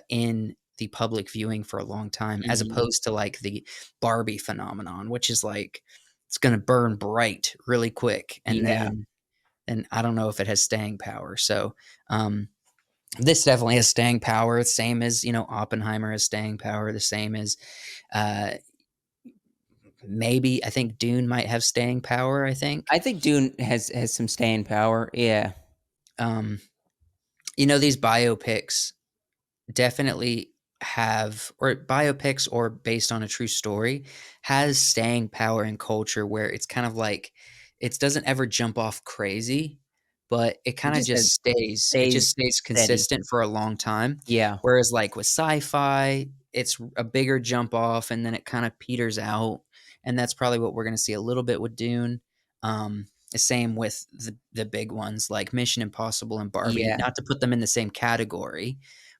in the public viewing for a long time, as Mhm. opposed to, like, the Barbie phenomenon, which is, like, it's gonna burn bright really quick, Yeah. and I don't know if it has staying power. So, this definitely has staying power, same as, Oppenheimer has staying power, the same as, uh, maybe I think Dune might have staying power, I think. I think Dune has some staying power. Yeah. Um, these biopics definitely have, or biopics or based on a true story, has staying power in culture where it's kind of like it doesn't ever jump off crazy, but it It kind of just just stays. It just stays stays steady. consistent for a long time. Yeah. Whereas like with sci-fi, it's a bigger jump off and then it kind of peters out. And that's probably what we're going to see a little bit with Dune. The same with the big ones like Mission Impossible and Barbie, Yeah. not to put them in the same category,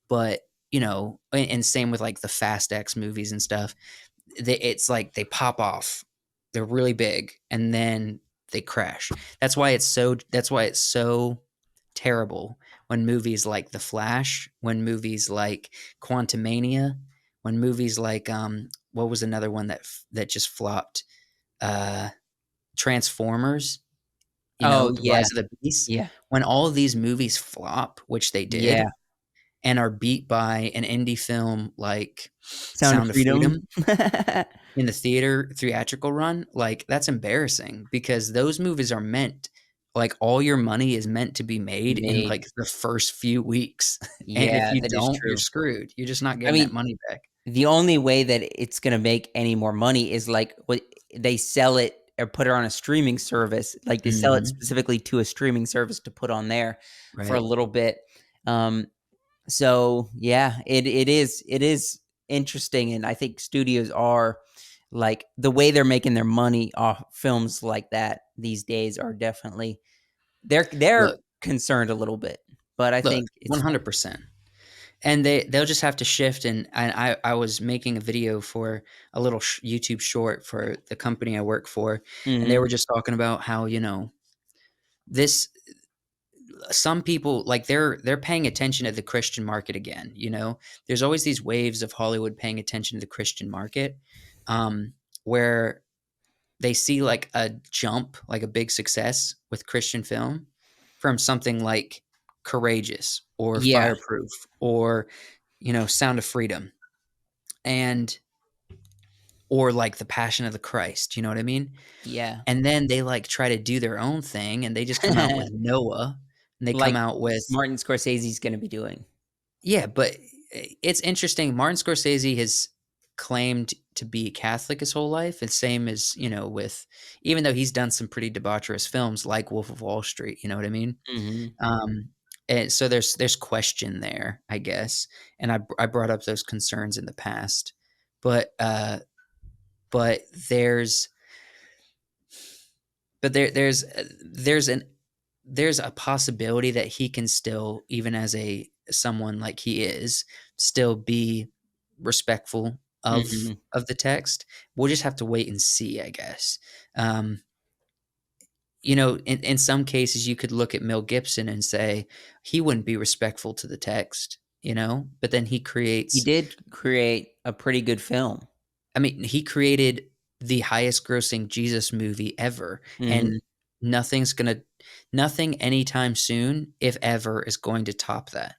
but and same with like the Fast X movies and stuff. It's like they pop off, they're really big, and then they crash. That's why it's so terrible when movies like The Flash, when movies like Quantumania, when movies like what was another one that just flopped? Uh, Transformers, Oh, The yeah. Rise of the Beast. Yeah. When all of these movies flop, which they Yeah. did, and are beat by an indie film like Sound of Sound of Freedom. Freedom in the theatrical run, like, that's embarrassing because those movies are meant like, all your money is meant to be made in, Made. like, the first few weeks, and if Yeah, you that is don't, you're true. screwed. You're just not I getting that mean, money back. the only way that it's gonna make any more money is, like, what they sell it or put it on a streaming service, like, they sell it Mhm. specifically to a streaming service to put on there for a Right. little bit. Um, so, yeah, it is interesting, and I think studios are like, the way they're making their money off films like that these days are definitely they're Look concerned a little bit, but I look, think it's fine. 100%. and they'll just have to shift. And I was making a video for a little YouTube short for the company I work for, and they Mhm. were just talking about how, this some people, like, they're paying attention to the Christian market again. There's always these waves of Hollywood paying attention to the Christian market, where they see like a jump, like a big success with Christian film from something like Courageous or Yeah, Fireproof or, Sound of Freedom, and or like The Passion of the Christ, you know what I mean? yeah. And then they like try to do their own thing and they just come out with Noah, and they come Like out with, Martin Scorsese's gonna be doing. yeah, but it's interesting. Martin Scorsese has claimed to be Catholic his whole life, and same as, with, even though he's done some pretty debaucherous films like Wolf of Wall Street, you know what I mean? Mhm. Um, and so there's question there, I guess, and I brought up those concerns in the past, but but there's but there's a possibility that he can still, even as a someone like he is, still be respectful Mhm. of the text. We'll just have to wait and see, I guess. Um, in some cases, you could look at Mel Gibson and say he wouldn't be respectful to the text, but then he He creates. did create a pretty good film. I mean, he created the highest grossing Jesus movie ever, and Mhm. nothing's gonna nothing anytime soon, if ever, is going to top that.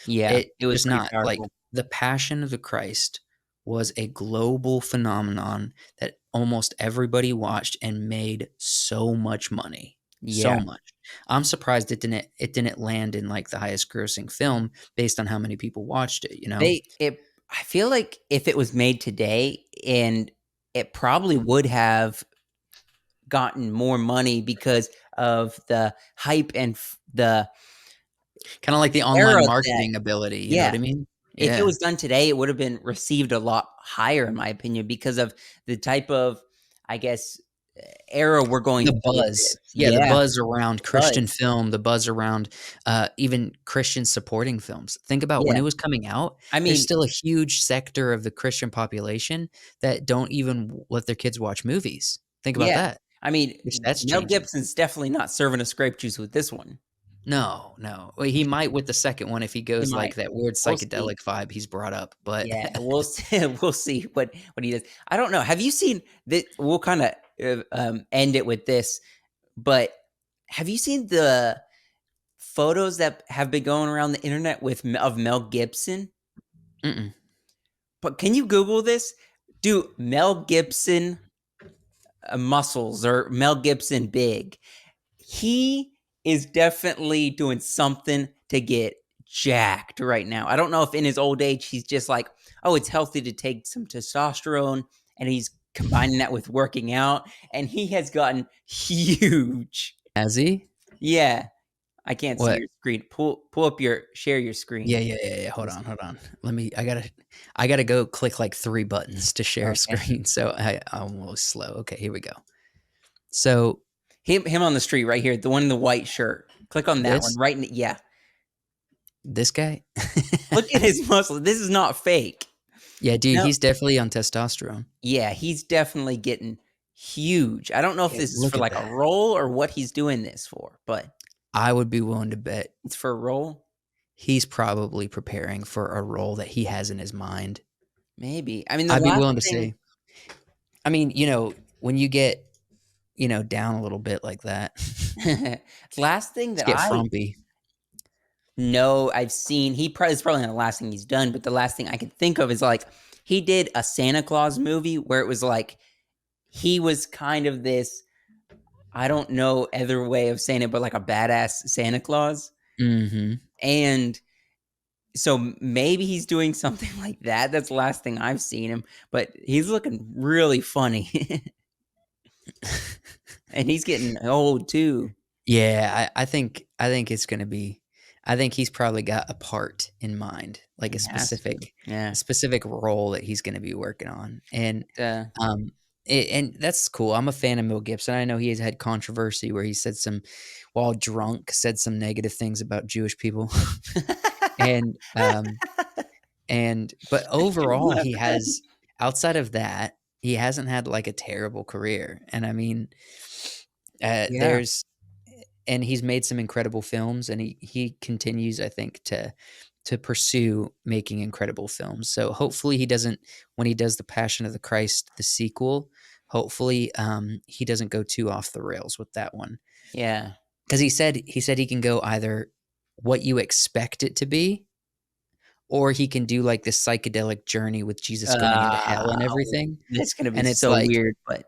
Yeah, It it was does pretty not. Like, powerful. The Passion of the Christ was a global phenomenon that almost everybody watched and made so much money. So Yeah. much. I'm surprised it didn't land in, like, the highest grossing film based on how many people watched it, you know? I feel like if it was made today, and it probably would have gotten more money because of the hype and the Kinda like the online era that marketing ability, you know yeah. what I mean? If it Yeah. was done today, it would have been received a lot higher, in my opinion, because of the type of, I guess, era we're going The through with buzz. this. Yeah, the Yeah, buzz around the Christian buzz. film, the buzz around, even Christian supporting films. Think about when Yeah. it was coming out, I there's mean, still a huge sector of the Christian population that don't even let their kids watch movies. Think about yeah. that, I mean, which that's Mel changing. Gibson's definitely not serving us grape juice with this one. No, no. Well, he might with the second one if he He goes might. like that weird We'll see. psychedelic vibe he's brought up, but Yeah, we'll see we'll see what he does. I don't know. Have you seen that? We'll kinda, end it with this, but have you seen the photos that have been going around the internet of Mel Gibson? mm-mm. But can you Google this? Do Mel Gibson, muscles or Mel Gibson big. He is definitely doing something to get jacked right now. I don't know if in his old age he's just like, "Oh, it's healthy to take some testosterone," and he's combining that with working out, and he has gotten huge. Has he? Yeah, I can't see What? your screen. Pull up your share your screen. Yeah, yeah, yeah, yeah. Let Hold me on, see. hold on. I gotta go click like 3 buttons to share a Okay. screen, so I'm a little slow. Okay, here we go. So, Him on the street right here, the one in the white shirt. Click on that one this right in yeah. this guy? Look at his muscles. This is not fake. Yeah, dude, No. he's definitely on testosterone. Yeah, he's definitely getting huge. I don't know if Yeah, this is look for, at like, a that. role or what he's doing this for, but I would be willing to bet it's for a role? he's probably preparing for a role that he has in his mind. Maybe. I mean, the I'd be last willing to thing see. I mean, when you get, down a little bit like that, last thing just that get I frumpy. know I've seen it's probably not the last thing he's done, but the last thing I can think of is, like, he did a Santa Claus movie where it was, like, he was kind of this I don't know other way of saying it, but like a badass Santa Claus, Mhm. and so maybe he's doing something like that. That's the last thing I've seen him, but he's looking really funny, and he's getting old too. Yeah, I think it's gonna be. I think he's probably got a part in mind, like a He has to. specific a Yeah. specific role that he's gonna be working on, and, Uh, um, and that's cool. I'm a fan of Mel Gibson. I know he has had controversy where he said some while drunk, said some negative things about Jewish people, and, But overall, he has outside of that, he hasn't had like a terrible career. And I mean, Yeah. there's and he's made some incredible films, and he continues, I think, to pursue making incredible films. So hopefully he doesn't, when he does the Passion of the Christ, the sequel, hopefully he doesn't go too off the rails with that one. Yeah. Because he said he can go either what you expect it to be, or he can do like this psychedelic journey with Jesus going into hell and Oh, everything. that's gonna be And it's so like, weird, but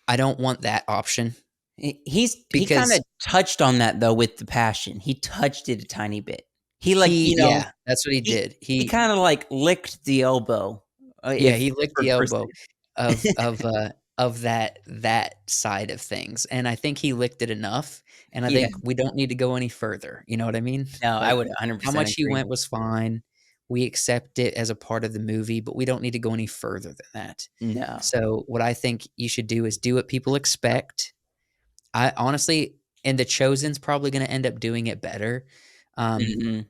I don't want that option he kinda because touched on that though with The Passion. He touched it a tiny bit. He, like, yeah, that's what he he did. he kinda, like, licked the elbow, Yeah, if he licked for the elbow Christian. of that side of things, and I think he licked it enough, and I Yeah. think we don't need to go any further, you know what I mean? No, I Like, would how 100% much he agree. went was fine. We accept it as a part of the movie, but we don't need to go any further than that. No. So, what I think you should do is do what people expect. I honestly, and The Chosen's probably gonna end up doing it better, um, Mhm.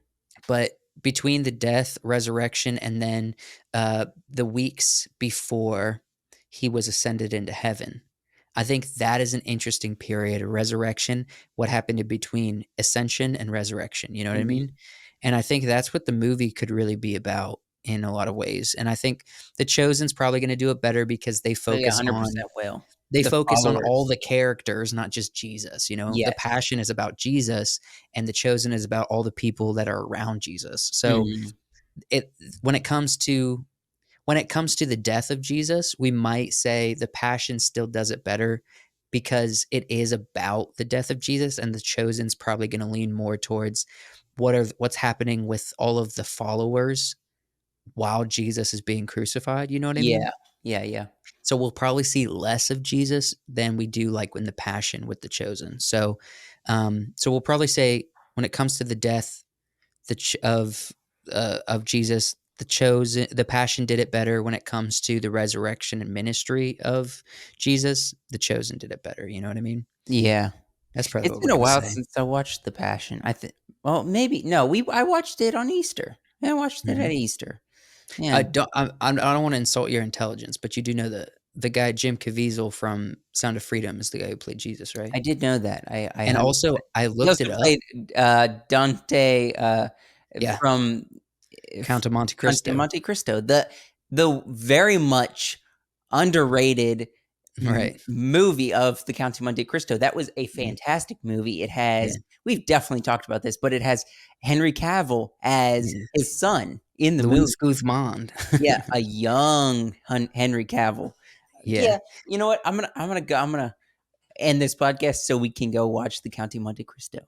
but between the death, resurrection, and then the weeks before he was ascended into heaven, I think that is an interesting period of resurrection. What happened in between ascension and resurrection? You know what I Mhm. mean? And I think that's what the movie could really be about in a lot of ways. And I think The Chosen's probably going to do it better because They focus on 100% will. they The focus on all followers. the characters, not just Jesus. You know, The Yes. Passion is about Jesus, and The Chosen is about all the people that are around Jesus. So Mhm. it when it comes to the death of Jesus, we might say The Passion still does it better because it is about the death of Jesus, and The Chosen's probably going to lean more towards what's happening with all of the followers while Jesus is being crucified. You know what I mean? Yeah. Yeah, yeah. So we'll probably see less of Jesus than we do like in The Passion with The Chosen. So, so we'll probably say when it comes to the death of Jesus, the Passion did it better. When it comes to the resurrection and ministry of Jesus, The Chosen did it better. You know what I mean? Yeah. That's probably It's what we're been a gonna while say. since I watched The Passion. I think well, maybe no, I watched it on Easter. Yeah, I watched it at Mhm. Easter. Yeah. I don't want to insult your intelligence, but you do know that the guy Jim Caviezel from Sound of Freedom is the guy who played Jesus, right? I did know that. I And 100%. also, I He looked also it up. played, Dante, Yeah, from Count of Monte Count of Cristo. Monte Cristo, the very much underrated Right. movie of the Count of Monte Cristo. That was a Mhm. fantastic movie. It Yeah, has we've definitely talked about this, but it has Henry Cavill as yeah. his son in the movie. Luis Guzman. Yeah, a young Henry Cavill. Yeah, Yeah, you know what? I'm gonna end this podcast so we can go watch the Count of Monte Cristo.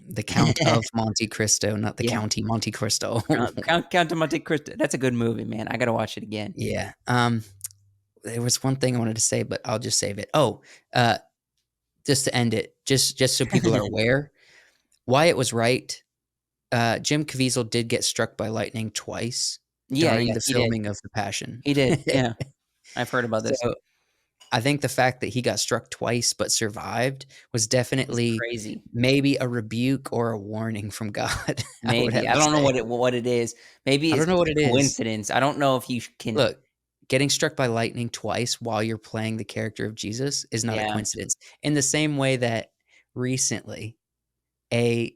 the Count of Monte Cristo, not the Yeah, County Monte Cristo. Count of Monte Cristo. That's a good movie, man. I gotta watch it again. Yeah, there was one thing I wanted to say, but I'll just save it. Oh, uh, just to end it, just so people are aware, Wyatt was right. Jim Caviezel did get struck by lightning twice Yeah, during yeah, the he did. filming of The Passion. He did. Yeah, I've heard about this. So, I think the fact that he got struck twice but survived was It's definitely crazy. maybe a rebuke or a warning from God, I would Maybe have I to don't know say. what it is. Maybe I it's don't know just what a it is. coincidence. I don't know if you can. Look, getting struck by lightning twice while you're playing the character of Jesus is not a Yeah. coincidence. In the same way that recently a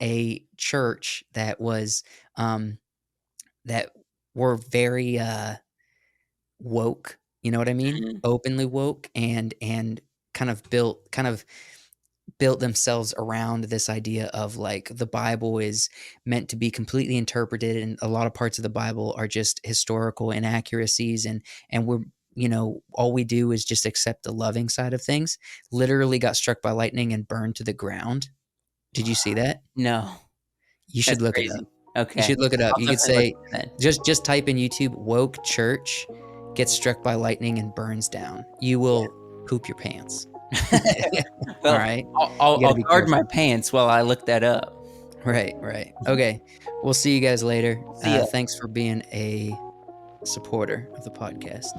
a church um that were very woke, you know what I mean? Mhm. Openly woke and kind of built themselves around this idea of like the Bible is meant to be completely interpreted, and a lot of parts of the Bible are just historical inaccuracies, and we're all we do is just accept the loving side of things. Literally got struck by lightning and burned to the ground. Did you see that? No, You should that's look it up. crazy. You Okay, should look it up. I'll You could definitely look say into that. just type in YouTube woke church gets struck by lightning and burns down. You Yeah. will poop your pants. All Well, right? I'll You gotta I'll be guard my careful. pants while I look that up. Right, right. Okay. We'll see you guys later. See ya. Thanks for being a supporter of the podcast.